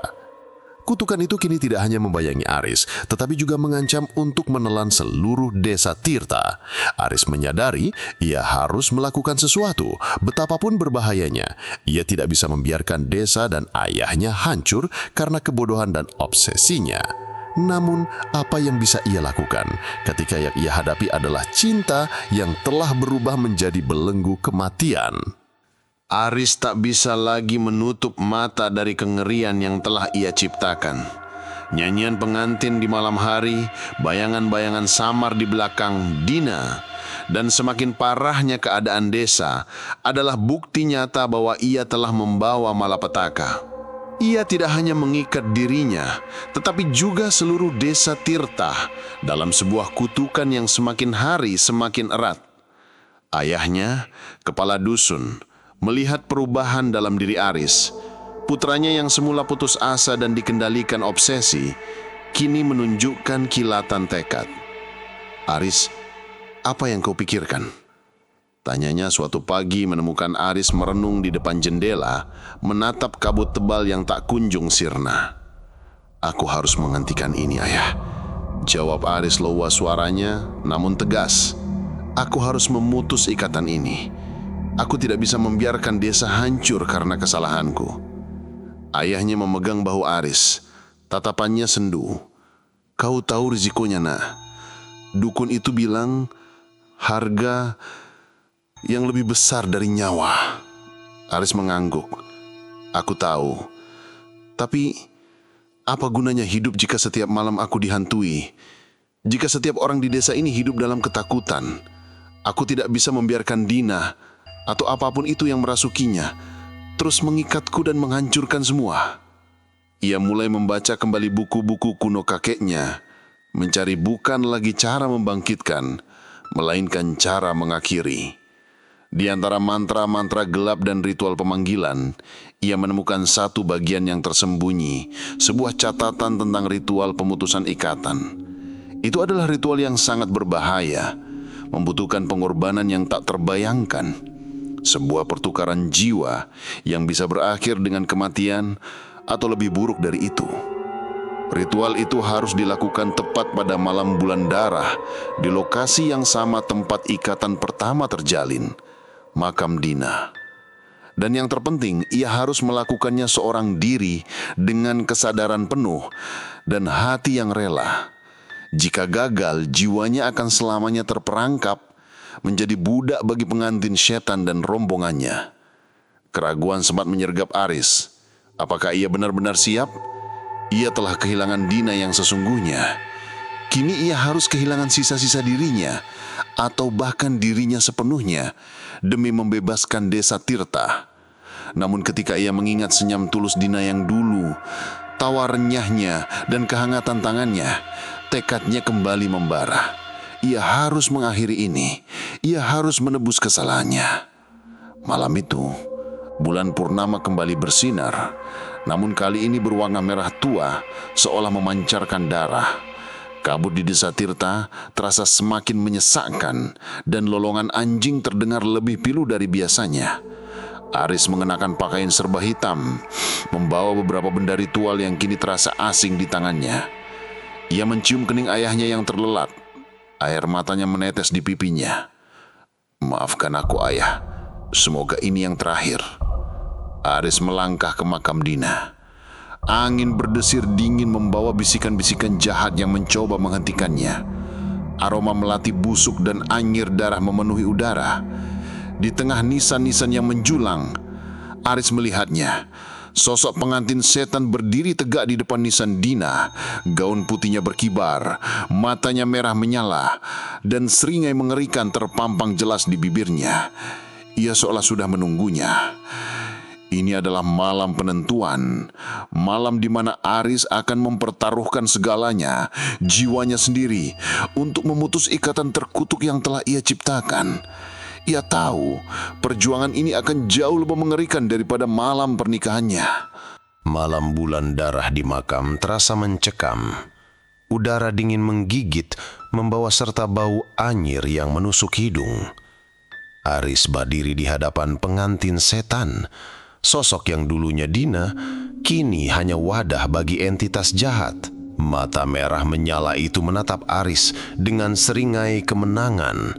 Kutukan itu kini tidak hanya membayangi Aris, tetapi juga mengancam untuk menelan seluruh desa Tirta. Aris menyadari ia harus melakukan sesuatu, betapapun berbahayanya. Ia tidak bisa membiarkan desa dan ayahnya hancur karena kebodohan dan obsesinya. Namun, apa yang bisa ia lakukan ketika yang ia hadapi adalah cinta yang telah berubah menjadi belenggu kematian? Aris tak bisa lagi menutup mata dari kengerian yang telah ia ciptakan. Nyanyian pengantin di malam hari, bayangan-bayangan samar di belakang Dina, dan semakin parahnya keadaan desa adalah bukti nyata bahwa ia telah membawa malapetaka. Ia tidak hanya mengikat dirinya, tetapi juga seluruh desa Tirta dalam sebuah kutukan yang semakin hari semakin erat. Ayahnya, kepala dusun, melihat perubahan dalam diri Aris. Putranya yang semula putus asa dan dikendalikan obsesi, kini menunjukkan kilatan tekad. "Aris, apa yang kau pikirkan?" Tanyanya suatu pagi menemukan Aris merenung di depan jendela, menatap kabut tebal yang tak kunjung sirna. "Aku harus menghentikan ini, Ayah," jawab Aris lewa suaranya, namun tegas. "Aku harus memutus ikatan ini. Aku tidak bisa membiarkan desa hancur karena kesalahanku." Ayahnya memegang bahu Aris. Tatapannya sendu. "Kau tahu risikonya, nak. Dukun itu bilang harga yang lebih besar dari nyawa." Aris mengangguk. "Aku tahu. Tapi apa gunanya hidup jika setiap malam aku dihantui? Jika setiap orang di desa ini hidup dalam ketakutan? Aku tidak bisa membiarkan Dina atau apapun itu yang merasukinya terus mengikatku dan menghancurkan semua." Ia mulai membaca kembali buku-buku kuno kakeknya, mencari bukan lagi cara membangkitkan, melainkan cara mengakhiri. Di antara mantra-mantra gelap dan ritual pemanggilan, ia menemukan satu bagian yang tersembunyi, sebuah catatan tentang ritual pemutusan ikatan. Itu adalah ritual yang sangat berbahaya, membutuhkan pengorbanan yang tak terbayangkan. Sebuah pertukaran jiwa yang bisa berakhir dengan kematian atau lebih buruk dari itu. Ritual itu harus dilakukan tepat pada malam bulan darah di lokasi yang sama tempat ikatan pertama terjalin, makam Dina. Dan yang terpenting, ia harus melakukannya seorang diri dengan kesadaran penuh dan hati yang rela. Jika gagal, jiwanya akan selamanya terperangkap menjadi budak bagi pengantin setan dan rombongannya. Keraguan sempat menyergap Aris. Apakah ia benar-benar siap? Ia telah kehilangan Dina yang sesungguhnya. Kini ia harus kehilangan sisa-sisa dirinya, atau bahkan dirinya sepenuhnya, demi membebaskan desa Tirta. Namun ketika ia mengingat senyum tulus Dina yang dulu, tawa renyahnya dan kehangatan tangannya, tekadnya kembali membara. Ia harus mengakhiri ini. Ia harus menebus kesalahannya. Malam itu, bulan purnama kembali bersinar, namun kali ini berwarna merah tua, seolah memancarkan darah. Kabut di desa Tirta terasa semakin menyesakkan, dan lolongan anjing terdengar lebih pilu dari biasanya. Aris mengenakan pakaian serba hitam, membawa beberapa benda ritual yang kini terasa asing di tangannya. Ia mencium kening ayahnya yang terlelap. Air matanya menetes di pipinya. "Maafkan aku, Ayah. Semoga ini yang terakhir." Aris melangkah ke makam Dina. Angin berdesir dingin membawa bisikan-bisikan jahat yang mencoba menghentikannya. Aroma melati busuk dan anyir darah memenuhi udara. Di tengah nisan-nisan yang menjulang, Aris melihatnya. Sosok pengantin setan berdiri tegak di depan nisan Dina. Gaun putihnya berkibar, matanya merah menyala, dan seringai mengerikan terpampang jelas di bibirnya. Ia seolah sudah menunggunya. Ini adalah malam penentuan, malam di mana Aris akan mempertaruhkan segalanya, jiwanya sendiri, untuk memutus ikatan terkutuk yang telah ia ciptakan. Ia tahu perjuangan ini akan jauh lebih mengerikan daripada malam pernikahannya. Malam bulan darah di makam terasa mencekam. Udara dingin menggigit, membawa serta bau anyir yang menusuk hidung. Aris berdiri di hadapan pengantin setan, Sosok yang dulunya Dina, kini hanya wadah bagi entitas jahat. Mata merah menyala itu menatap Aris dengan seringai kemenangan.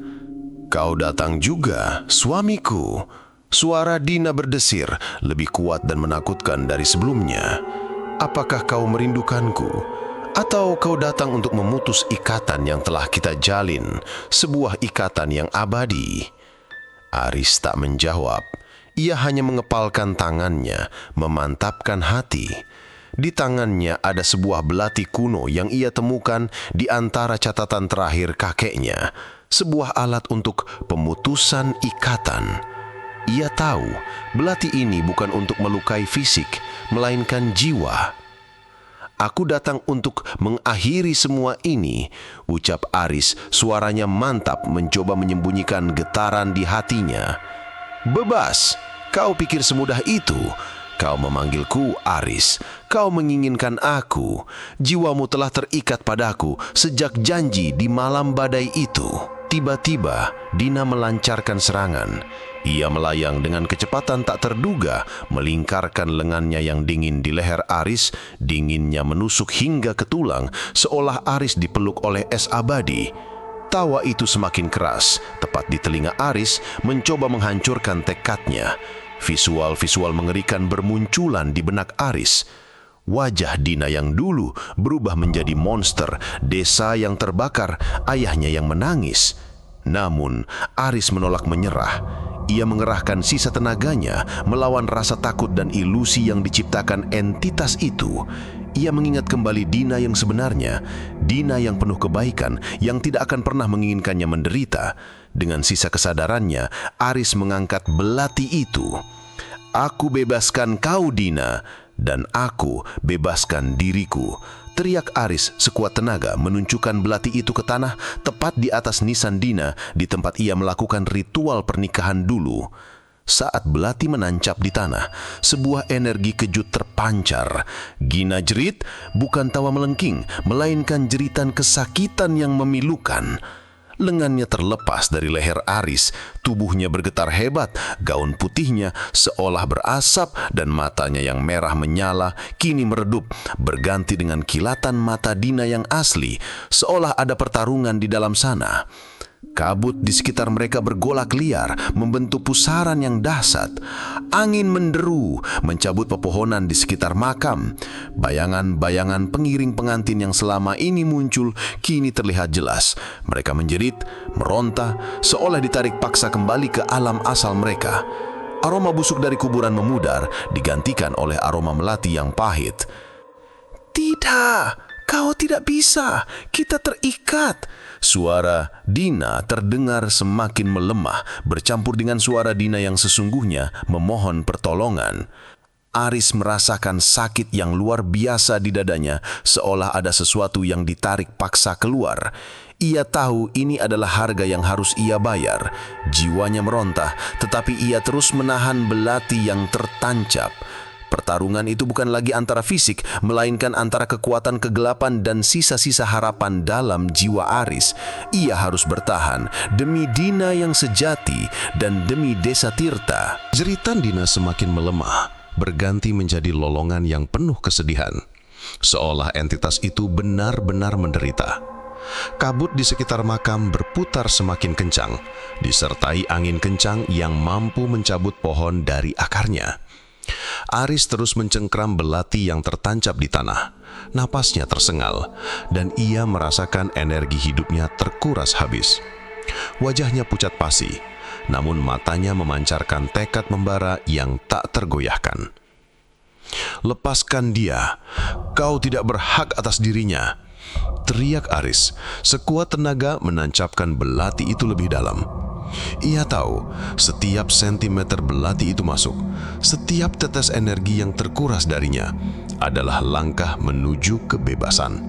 "Kau datang juga, suamiku." Suara Dina berdesir, lebih kuat dan menakutkan dari sebelumnya. "Apakah kau merindukanku? Atau kau datang untuk memutus ikatan yang telah kita jalin, sebuah ikatan yang abadi?" Aris tak menjawab. Ia hanya mengepalkan tangannya, memantapkan hati. Di tangannya ada sebuah belati kuno yang ia temukan di antara catatan terakhir kakeknya, sebuah alat untuk pemutusan ikatan. Ia tahu belati ini bukan untuk melukai fisik, melainkan jiwa. "Aku datang untuk mengakhiri semua ini," ucap Aris, suaranya mantap mencoba menyembunyikan getaran di hatinya. "Bebas, kau pikir semudah itu? Kau memanggilku Aris, kau menginginkan aku. Jiwamu telah terikat padaku sejak janji di malam badai itu." Tiba-tiba, Dina melancarkan serangan. Ia melayang dengan kecepatan tak terduga, melingkarkan lengannya yang dingin di leher Aris, dinginnya menusuk hingga ke tulang, seolah Aris dipeluk oleh es abadi. Tawa itu semakin keras, tepat di telinga Aris, mencoba menghancurkan tekadnya. Visual-visual mengerikan bermunculan di benak Aris. Wajah Dina yang dulu berubah menjadi monster, desa yang terbakar, ayahnya yang menangis. Namun, Aris menolak menyerah. Ia mengerahkan sisa tenaganya melawan rasa takut dan ilusi yang diciptakan entitas itu. Ia mengingat kembali Dina yang sebenarnya, Dina yang penuh kebaikan, yang tidak akan pernah menginginkannya menderita. Dengan sisa kesadarannya, Aris mengangkat belati itu. "Aku bebaskan kau, Dina, dan aku bebaskan diriku," teriak Aris sekuat tenaga, menunjukkan belati itu ke tanah tepat di atas nisan Dina di tempat ia melakukan ritual pernikahan dulu. Saat belati menancap di tanah, sebuah energi kejut terpancar. Gina jerit, bukan tawa melengking, melainkan jeritan kesakitan yang memilukan. Lengannya terlepas dari leher Aris, tubuhnya bergetar hebat, gaun putihnya seolah berasap dan matanya yang merah menyala kini meredup, berganti dengan kilatan mata Dina yang asli, seolah ada pertarungan di dalam sana. Kabut di sekitar mereka bergolak liar, membentuk pusaran yang dahsyat. Angin menderu, mencabut pepohonan di sekitar makam. Bayangan-bayangan pengiring pengantin yang selama ini muncul kini terlihat jelas. Mereka menjerit, meronta, seolah ditarik paksa kembali ke alam asal mereka. Aroma busuk dari kuburan memudar, digantikan oleh aroma melati yang pahit. "Tidak, kau tidak bisa, kita terikat." Suara Dina terdengar semakin melemah, bercampur dengan suara Dina yang sesungguhnya memohon pertolongan. Aris merasakan sakit yang luar biasa di dadanya, seolah ada sesuatu yang ditarik paksa keluar. Ia tahu ini adalah harga yang harus ia bayar. Jiwanya meronta, tetapi ia terus menahan belati yang tertancap. Pertarungan itu bukan lagi antara fisik, melainkan antara kekuatan kegelapan dan sisa-sisa harapan dalam jiwa Aris. Ia harus bertahan demi Dina yang sejati dan demi desa Tirta. Jeritan Dina semakin melemah, berganti menjadi lolongan yang penuh kesedihan. Seolah entitas itu benar-benar menderita. Kabut di sekitar makam berputar semakin kencang, disertai angin kencang yang mampu mencabut pohon dari akarnya. Aris terus mencengkram belati yang tertancap di tanah. Napasnya tersengal, dan ia merasakan energi hidupnya terkuras habis. Wajahnya pucat pasi, namun matanya memancarkan tekad membara yang tak tergoyahkan. "Lepaskan dia, kau tidak berhak atas dirinya," teriak Aris, sekuat tenaga menancapkan belati itu lebih dalam. Ia tahu setiap sentimeter belati itu masuk, setiap tetes energi yang terkuras darinya adalah langkah menuju kebebasan.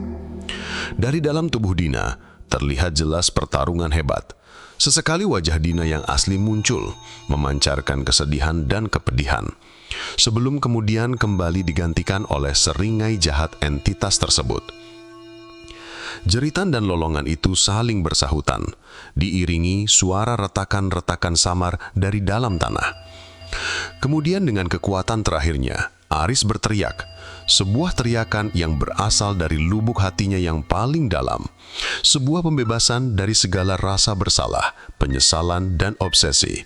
Dari dalam tubuh Dina terlihat jelas pertarungan hebat. Sesekali wajah Dina yang asli muncul, memancarkan kesedihan dan kepedihan, sebelum kemudian kembali digantikan oleh seringai jahat entitas tersebut. Jeritan dan lolongan itu saling bersahutan, diiringi suara retakan-retakan samar dari dalam tanah. Kemudian dengan kekuatan terakhirnya, Aris berteriak, sebuah teriakan yang berasal dari lubuk hatinya yang paling dalam, sebuah pembebasan dari segala rasa bersalah, penyesalan, dan obsesi.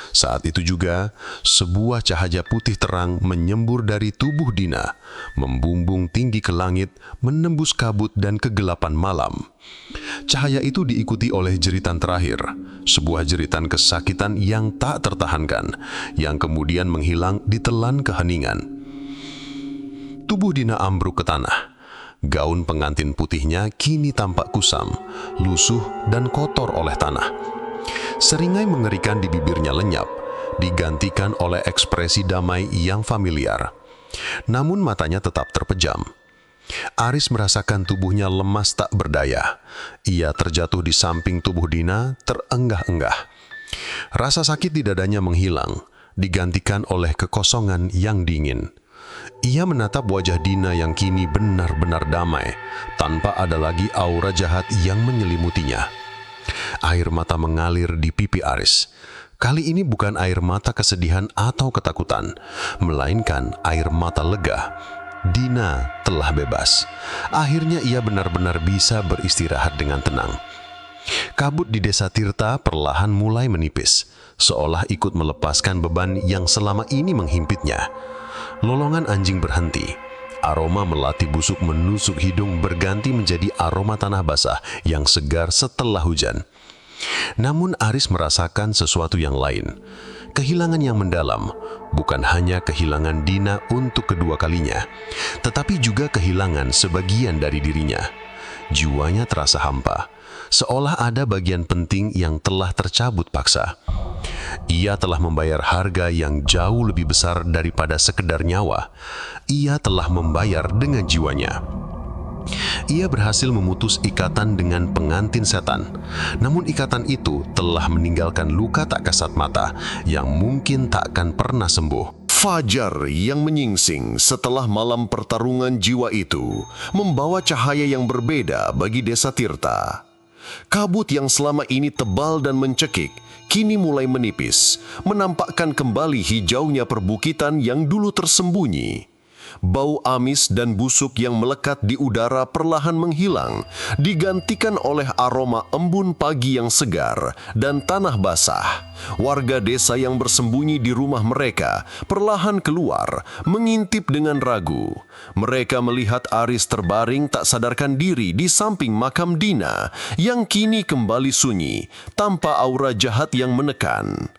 Saat itu juga, sebuah cahaya putih terang menyembur dari tubuh Dina, membumbung tinggi ke langit, menembus kabut dan kegelapan malam. Cahaya itu diikuti oleh jeritan terakhir, sebuah jeritan kesakitan yang tak tertahankan, yang kemudian menghilang ditelan keheningan. Tubuh Dina ambruk ke tanah. Gaun pengantin putihnya kini tampak kusam, lusuh, dan kotor oleh tanah. Seringai mengerikan di bibirnya lenyap, digantikan oleh ekspresi damai yang familiar. Namun matanya tetap terpejam. Aris merasakan tubuhnya lemas tak berdaya. Ia terjatuh di samping tubuh Dina, terenggah-enggah. Rasa sakit di dadanya menghilang, digantikan oleh kekosongan yang dingin. Ia menatap wajah Dina yang kini benar-benar damai, tanpa ada lagi aura jahat yang menyelimutinya. Air mata mengalir di pipi Aris. Kali ini bukan air mata kesedihan atau ketakutan, melainkan air mata lega. Dina telah bebas. Akhirnya ia benar-benar bisa beristirahat dengan tenang. Kabut di desa Tirta perlahan mulai menipis, seolah ikut melepaskan beban yang selama ini menghimpitnya. Lolongan anjing berhenti. Aroma melati busuk menusuk hidung berganti menjadi aroma tanah basah yang segar setelah hujan. Namun Aris merasakan sesuatu yang lain. Kehilangan yang mendalam, bukan hanya kehilangan Dina untuk kedua kalinya, tetapi juga kehilangan sebagian dari dirinya. Jiwanya terasa hampa, seolah ada bagian penting yang telah tercabut paksa. Ia telah membayar harga yang jauh lebih besar daripada sekedar nyawa. Ia telah membayar dengan jiwanya. Ia berhasil memutus ikatan dengan pengantin setan. Namun ikatan itu telah meninggalkan luka tak kasat mata yang mungkin tak akan pernah sembuh. Fajar yang menyingsing setelah malam pertarungan jiwa itu membawa cahaya yang berbeda bagi desa Tirta. Kabut yang selama ini tebal dan mencekik kini mulai menipis, menampakkan kembali hijaunya perbukitan yang dulu tersembunyi. Bau amis dan busuk yang melekat di udara perlahan menghilang, digantikan oleh aroma embun pagi yang segar dan tanah basah. Warga desa yang bersembunyi di rumah mereka perlahan keluar, mengintip dengan ragu. Mereka melihat Aris terbaring tak sadarkan diri di samping makam Dina yang kini kembali sunyi, tanpa aura jahat yang menekan.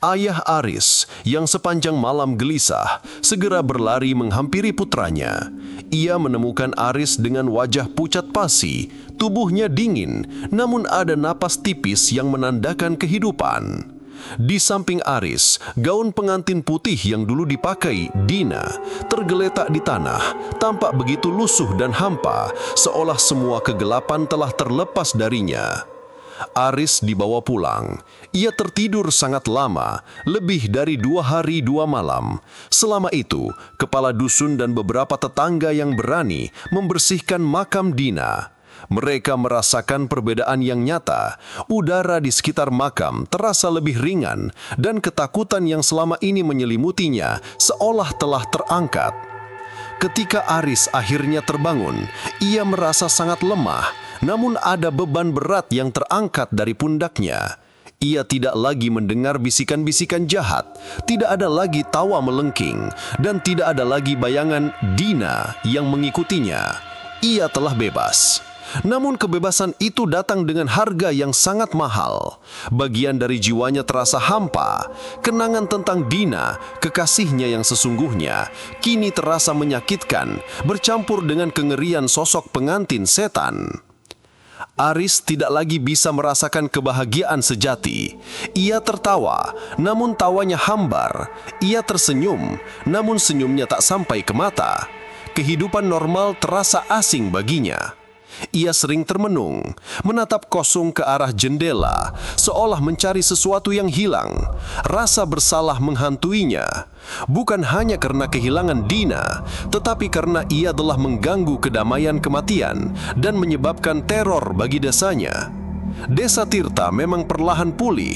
Ayah Aris yang sepanjang malam gelisah segera berlari menghampiri putranya. Ia menemukan Aris dengan wajah pucat pasi, tubuhnya dingin, namun ada napas tipis yang menandakan kehidupan. Di samping Aris, gaun pengantin putih yang dulu dipakai Dina tergeletak di tanah, tampak begitu lusuh dan hampa, seolah semua kegelapan telah terlepas darinya. Aris dibawa pulang. Ia tertidur sangat lama, lebih dari 2 hari 2 malam. Selama itu, kepala dusun dan beberapa tetangga yang berani membersihkan makam Dina. Mereka merasakan perbedaan yang nyata. Udara di sekitar makam terasa lebih ringan dan ketakutan yang selama ini menyelimutinya seolah telah terangkat. Ketika Aris akhirnya terbangun, ia merasa sangat lemah. Namun ada beban berat yang terangkat dari pundaknya. Ia tidak lagi mendengar bisikan-bisikan jahat, tidak ada lagi tawa melengking, dan tidak ada lagi bayangan Dina yang mengikutinya. Ia telah bebas. Namun kebebasan itu datang dengan harga yang sangat mahal. Bagian dari jiwanya terasa hampa. Kenangan tentang Dina, kekasihnya yang sesungguhnya, kini terasa menyakitkan, bercampur dengan kengerian sosok pengantin setan. Aris tidak lagi bisa merasakan kebahagiaan sejati. Ia tertawa, namun tawanya hambar. Ia tersenyum, namun senyumnya tak sampai ke mata. Kehidupan normal terasa asing baginya. Ia sering termenung, menatap kosong ke arah jendela, seolah mencari sesuatu yang hilang. Rasa bersalah menghantuinya, bukan hanya karena kehilangan Dina, tetapi karena ia telah mengganggu kedamaian kematian dan menyebabkan teror bagi desanya. Desa Tirta memang perlahan pulih,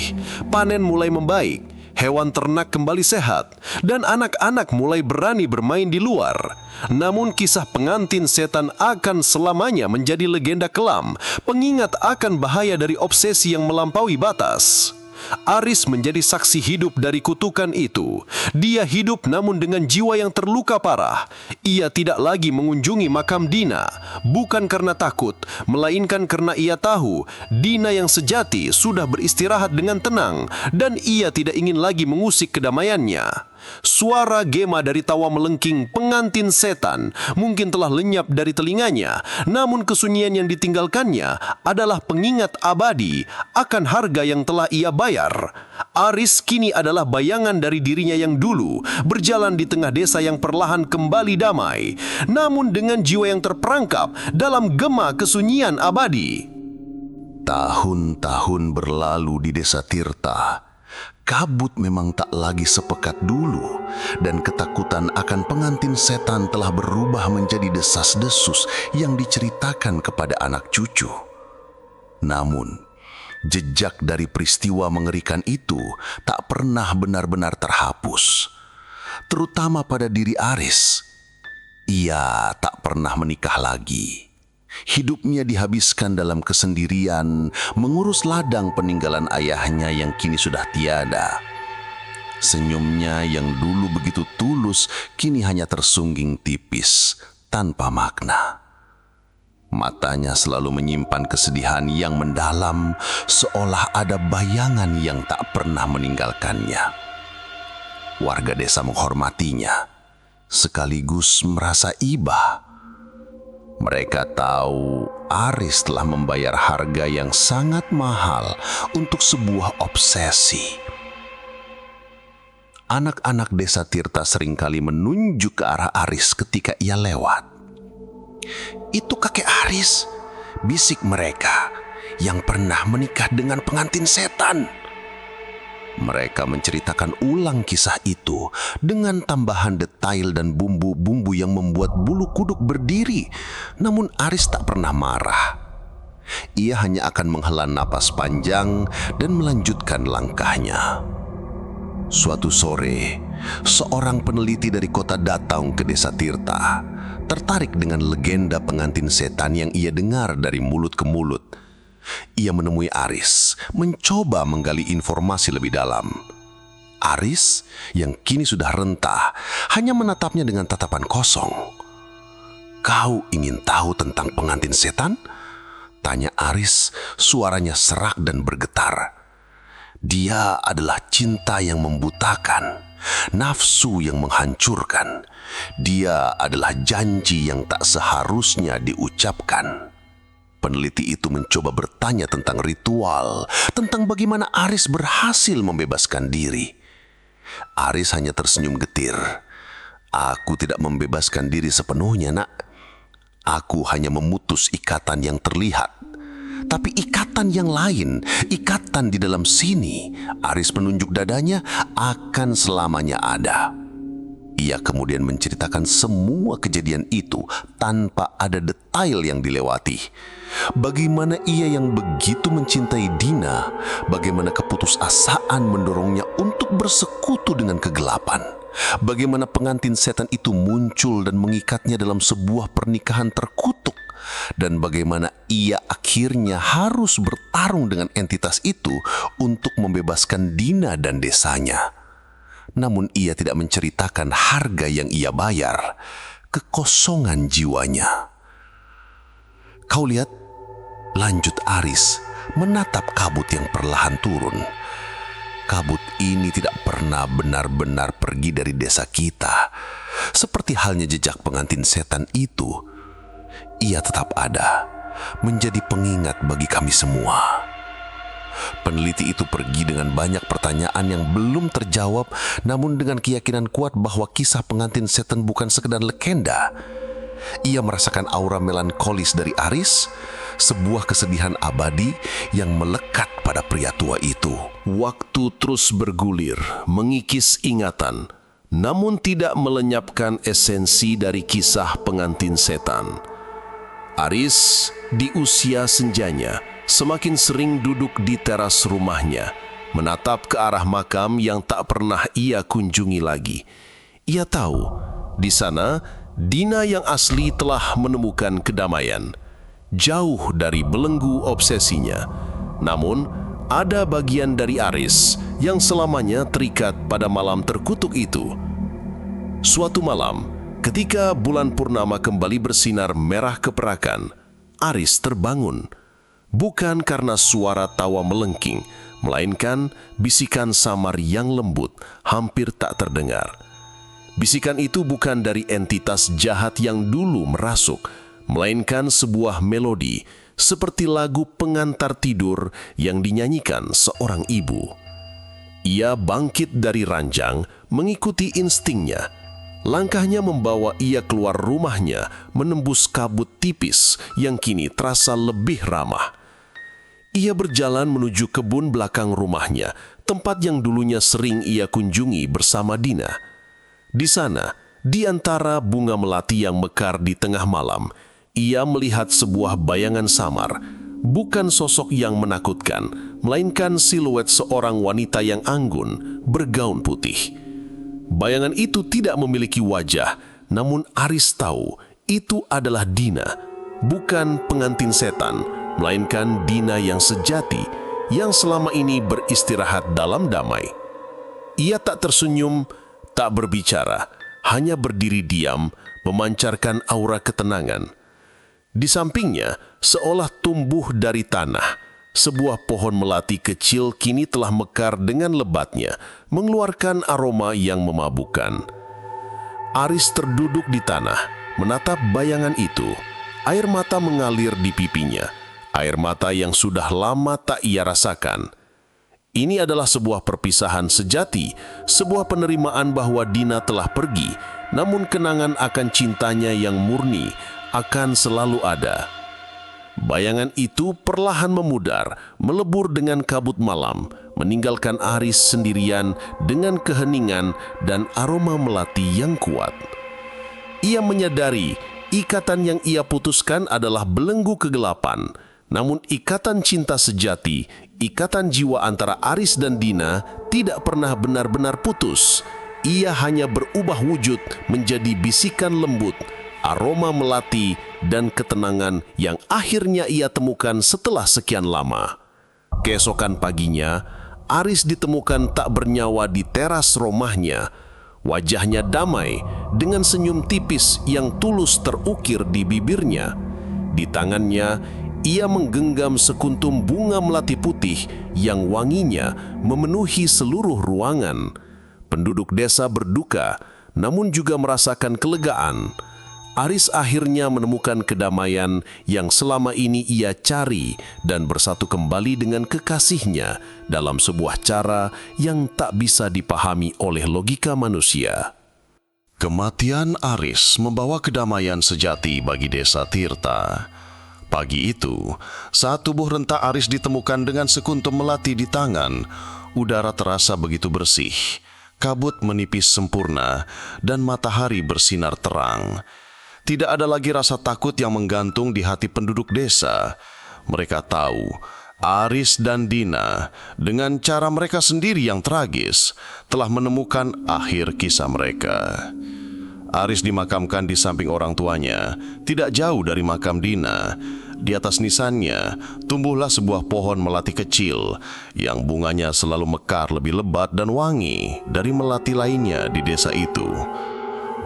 panen mulai membaik. hewan ternak kembali sehat, dan anak-anak mulai berani bermain di luar. Namun kisah pengantin setan akan selamanya menjadi legenda kelam, pengingat akan bahaya dari obsesi yang melampaui batas. Aris menjadi saksi hidup dari kutukan itu. Dia hidup namun dengan jiwa yang terluka parah. Ia tidak lagi mengunjungi makam Dina, bukan karena takut, melainkan karena ia tahu Dina yang sejati sudah beristirahat dengan tenang dan ia tidak ingin lagi mengusik kedamaiannya. Suara gema dari tawa melengking pengantin setan mungkin telah lenyap dari telinganya, namun kesunyian yang ditinggalkannya adalah pengingat abadi akan harga yang telah ia bayar. Aris kini adalah bayangan dari dirinya yang dulu berjalan di tengah desa yang perlahan kembali damai, namun dengan jiwa yang terperangkap dalam gema kesunyian abadi. Tahun-tahun berlalu di desa Tirta. Kabut memang tak lagi sepekat dulu, dan ketakutan akan pengantin setan telah berubah menjadi desas-desus yang diceritakan kepada anak cucu. Namun, jejak dari peristiwa mengerikan itu tak pernah benar-benar terhapus, terutama pada diri Aris. Ia tak pernah menikah lagi. Hidupnya dihabiskan dalam kesendirian, mengurus ladang peninggalan ayahnya yang kini sudah tiada. Senyumnya yang dulu begitu tulus, kini hanya tersungging tipis, tanpa makna. Matanya selalu menyimpan kesedihan yang mendalam, seolah ada bayangan yang tak pernah meninggalkannya. Warga desa menghormatinya, sekaligus merasa iba. Mereka tahu Aris telah membayar harga yang sangat mahal untuk sebuah obsesi. Anak-anak desa Tirta seringkali menunjuk ke arah Aris ketika ia lewat. "Itu kakek Aris," bisik mereka, "yang pernah menikah dengan pengantin setan." Mereka menceritakan ulang kisah itu dengan tambahan detail dan bumbu-bumbu yang membuat bulu kuduk berdiri. Namun Aris tak pernah marah. Ia hanya akan menghela napas panjang dan melanjutkan langkahnya. Suatu sore, seorang peneliti dari kota datang ke desa Tirta, tertarik dengan legenda pengantin setan yang ia dengar dari mulut ke mulut. Ia menemui Aris, mencoba menggali informasi lebih dalam. Aris, yang kini sudah rentah, hanya menatapnya dengan tatapan kosong. "Kau ingin tahu tentang pengantin setan?" tanya Aris, suaranya serak dan bergetar. "Dia adalah cinta yang membutakan, nafsu yang menghancurkan. Dia adalah janji yang tak seharusnya diucapkan." Peneliti itu mencoba bertanya tentang ritual, tentang bagaimana Aris berhasil membebaskan diri. Aris hanya tersenyum getir. "Aku tidak membebaskan diri sepenuhnya, nak. Aku hanya memutus ikatan yang terlihat. Tapi ikatan yang lain, ikatan di dalam sini," Aris menunjuk dadanya, "akan selamanya ada." Ia kemudian menceritakan semua kejadian itu tanpa ada detail yang dilewati. Bagaimana ia yang begitu mencintai Dina, bagaimana keputusasaan mendorongnya untuk bersekutu dengan kegelapan. Bagaimana pengantin setan itu muncul dan mengikatnya dalam sebuah pernikahan terkutuk. Dan bagaimana ia akhirnya harus bertarung dengan entitas itu untuk membebaskan Dina dan desanya. Namun ia tidak menceritakan harga yang ia bayar, kekosongan jiwanya. "Kau lihat," lanjut Aris, menatap kabut yang perlahan turun. "Kabut ini tidak pernah benar-benar pergi dari desa kita. Seperti halnya jejak pengantin setan itu, ia tetap ada, menjadi pengingat bagi kami semua." Peneliti itu pergi dengan banyak pertanyaan yang belum terjawab, namun dengan keyakinan kuat bahwa kisah pengantin setan bukan sekedar legenda. Ia merasakan aura melankolis dari Aris, sebuah kesedihan abadi yang melekat pada pria tua itu. Waktu terus bergulir, mengikis ingatan, namun tidak melenyapkan esensi dari kisah pengantin setan. Aris di usia senjanya semakin sering duduk di teras rumahnya, menatap ke arah makam yang tak pernah ia kunjungi lagi. Ia tahu, di sana Dina yang asli telah menemukan kedamaian, jauh dari belenggu obsesinya. Namun, ada bagian dari Aris yang selamanya terikat pada malam terkutuk itu. Suatu malam, ketika bulan purnama kembali bersinar merah keperakan, Aris terbangun. Bukan karena suara tawa melengking, melainkan bisikan samar yang lembut, hampir tak terdengar. Bisikan itu bukan dari entitas jahat yang dulu merasuk, melainkan sebuah melodi, seperti lagu pengantar tidur yang dinyanyikan seorang ibu. Ia bangkit dari ranjang, mengikuti instingnya. Langkahnya membawa ia keluar rumahnya, menembus kabut tipis yang kini terasa lebih ramah. Ia berjalan menuju kebun belakang rumahnya, tempat yang dulunya sering ia kunjungi bersama Dina. Di sana, di antara bunga melati yang mekar di tengah malam, ia melihat sebuah bayangan samar, bukan sosok yang menakutkan, melainkan siluet seorang wanita yang anggun, bergaun putih. Bayangan itu tidak memiliki wajah, namun Aris tahu itu adalah Dina, bukan pengantin setan, melainkan Dina yang sejati, yang selama ini beristirahat dalam damai. Ia tak tersenyum, tak berbicara, hanya berdiri diam, memancarkan aura ketenangan. Di sampingnya, seolah tumbuh dari tanah, sebuah pohon melati kecil kini telah mekar dengan lebatnya, mengeluarkan aroma yang memabukkan. Aris terduduk di tanah, menatap bayangan itu. Air mata mengalir di pipinya, air mata yang sudah lama tak ia rasakan. Ini adalah sebuah perpisahan sejati, sebuah penerimaan bahwa Dina telah pergi, namun kenangan akan cintanya yang murni akan selalu ada. Bayangan itu perlahan memudar, melebur dengan kabut malam, meninggalkan Aris sendirian dengan keheningan dan aroma melati yang kuat. Ia menyadari ikatan yang ia putuskan adalah belenggu kegelapan, namun ikatan cinta sejati, ikatan jiwa antara Aris dan Dina tidak pernah benar-benar putus. Ia hanya berubah wujud menjadi bisikan lembut, aroma melati, dan ketenangan yang akhirnya ia temukan setelah sekian lama. Keesokan paginya, Aris ditemukan tak bernyawa di teras rumahnya. Wajahnya damai, dengan senyum tipis yang tulus terukir di bibirnya. Di tangannya, ia menggenggam sekuntum bunga melati putih yang wanginya memenuhi seluruh ruangan. Penduduk desa berduka, namun juga merasakan kelegaan. Aris akhirnya menemukan kedamaian yang selama ini ia cari dan bersatu kembali dengan kekasihnya dalam sebuah cara yang tak bisa dipahami oleh logika manusia. Kematian Aris membawa kedamaian sejati bagi desa Tirta. Pagi itu, saat tubuh renta Aris ditemukan dengan sekuntum melati di tangan, udara terasa begitu bersih, kabut menipis sempurna, dan matahari bersinar terang. Tidak ada lagi rasa takut yang menggantung di hati penduduk desa. Mereka tahu, Aris dan Dina, dengan cara mereka sendiri yang tragis, telah menemukan akhir kisah mereka. Aris dimakamkan di samping orang tuanya, tidak jauh dari makam Dina. Di atas nisannya, tumbuhlah sebuah pohon melati kecil, yang bunganya selalu mekar lebih lebat dan wangi dari melati lainnya di desa itu.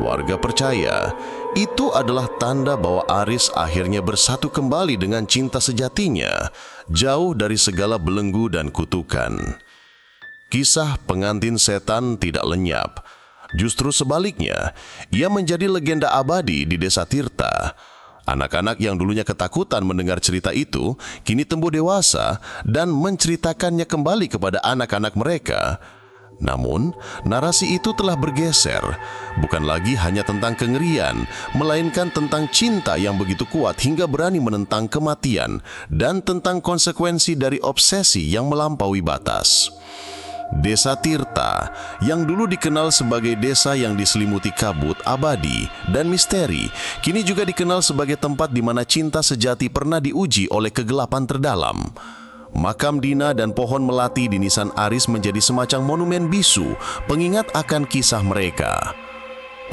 Warga percaya, itu adalah tanda bahwa Aris akhirnya bersatu kembali dengan cinta sejatinya, jauh dari segala belenggu dan kutukan. Kisah pengantin setan tidak lenyap. Justru sebaliknya, ia menjadi legenda abadi di desa Tirta. Anak-anak yang dulunya ketakutan mendengar cerita itu, kini tumbuh dewasa dan menceritakannya kembali kepada anak-anak mereka. Namun, narasi itu telah bergeser, bukan lagi hanya tentang kengerian, melainkan tentang cinta yang begitu kuat hingga berani menentang kematian dan tentang konsekuensi dari obsesi yang melampaui batas. Desa Tirta, yang dulu dikenal sebagai desa yang diselimuti kabut, abadi, dan misteri, kini juga dikenal sebagai tempat di mana cinta sejati pernah diuji oleh kegelapan terdalam. Makam Dina dan pohon melati di nisan Aris menjadi semacam monumen bisu, pengingat akan kisah mereka.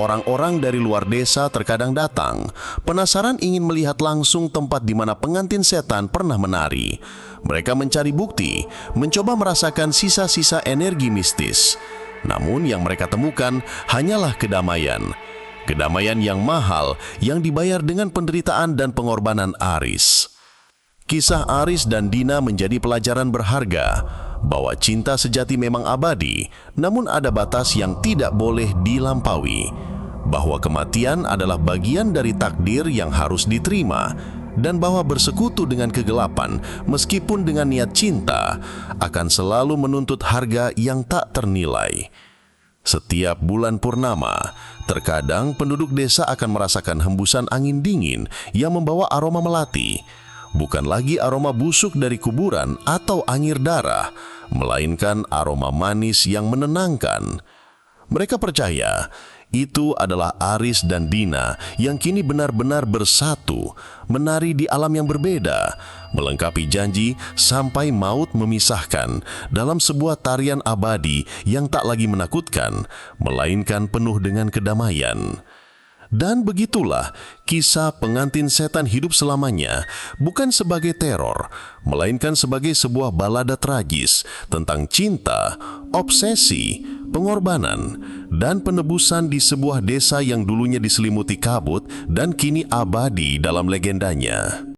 Orang-orang dari luar desa terkadang datang, penasaran ingin melihat langsung tempat di mana pengantin setan pernah menari. Mereka mencari bukti, mencoba merasakan sisa-sisa energi mistis. Namun yang mereka temukan hanyalah kedamaian. Kedamaian yang mahal yang dibayar dengan penderitaan dan pengorbanan Aris. Kisah Aris dan Dina menjadi pelajaran berharga bahwa cinta sejati memang abadi, namun ada batas yang tidak boleh dilampaui. Bahwa kematian adalah bagian dari takdir yang harus diterima, dan bahwa bersekutu dengan kegelapan, meskipun dengan niat cinta, akan selalu menuntut harga yang tak ternilai. Setiap bulan purnama, terkadang penduduk desa akan merasakan hembusan angin dingin yang membawa aroma melati. Bukan lagi aroma busuk dari kuburan atau angir darah, melainkan aroma manis yang menenangkan. Mereka percaya itu adalah Aris dan Dina yang kini benar-benar bersatu, menari di alam yang berbeda, melengkapi janji sampai maut memisahkan dalam sebuah tarian abadi yang tak lagi menakutkan, melainkan penuh dengan kedamaian. Dan begitulah kisah pengantin setan hidup selamanya, bukan sebagai teror, melainkan sebagai sebuah balada tragis tentang cinta, obsesi, pengorbanan, dan penebusan di sebuah desa yang dulunya diselimuti kabut dan kini abadi dalam legendanya.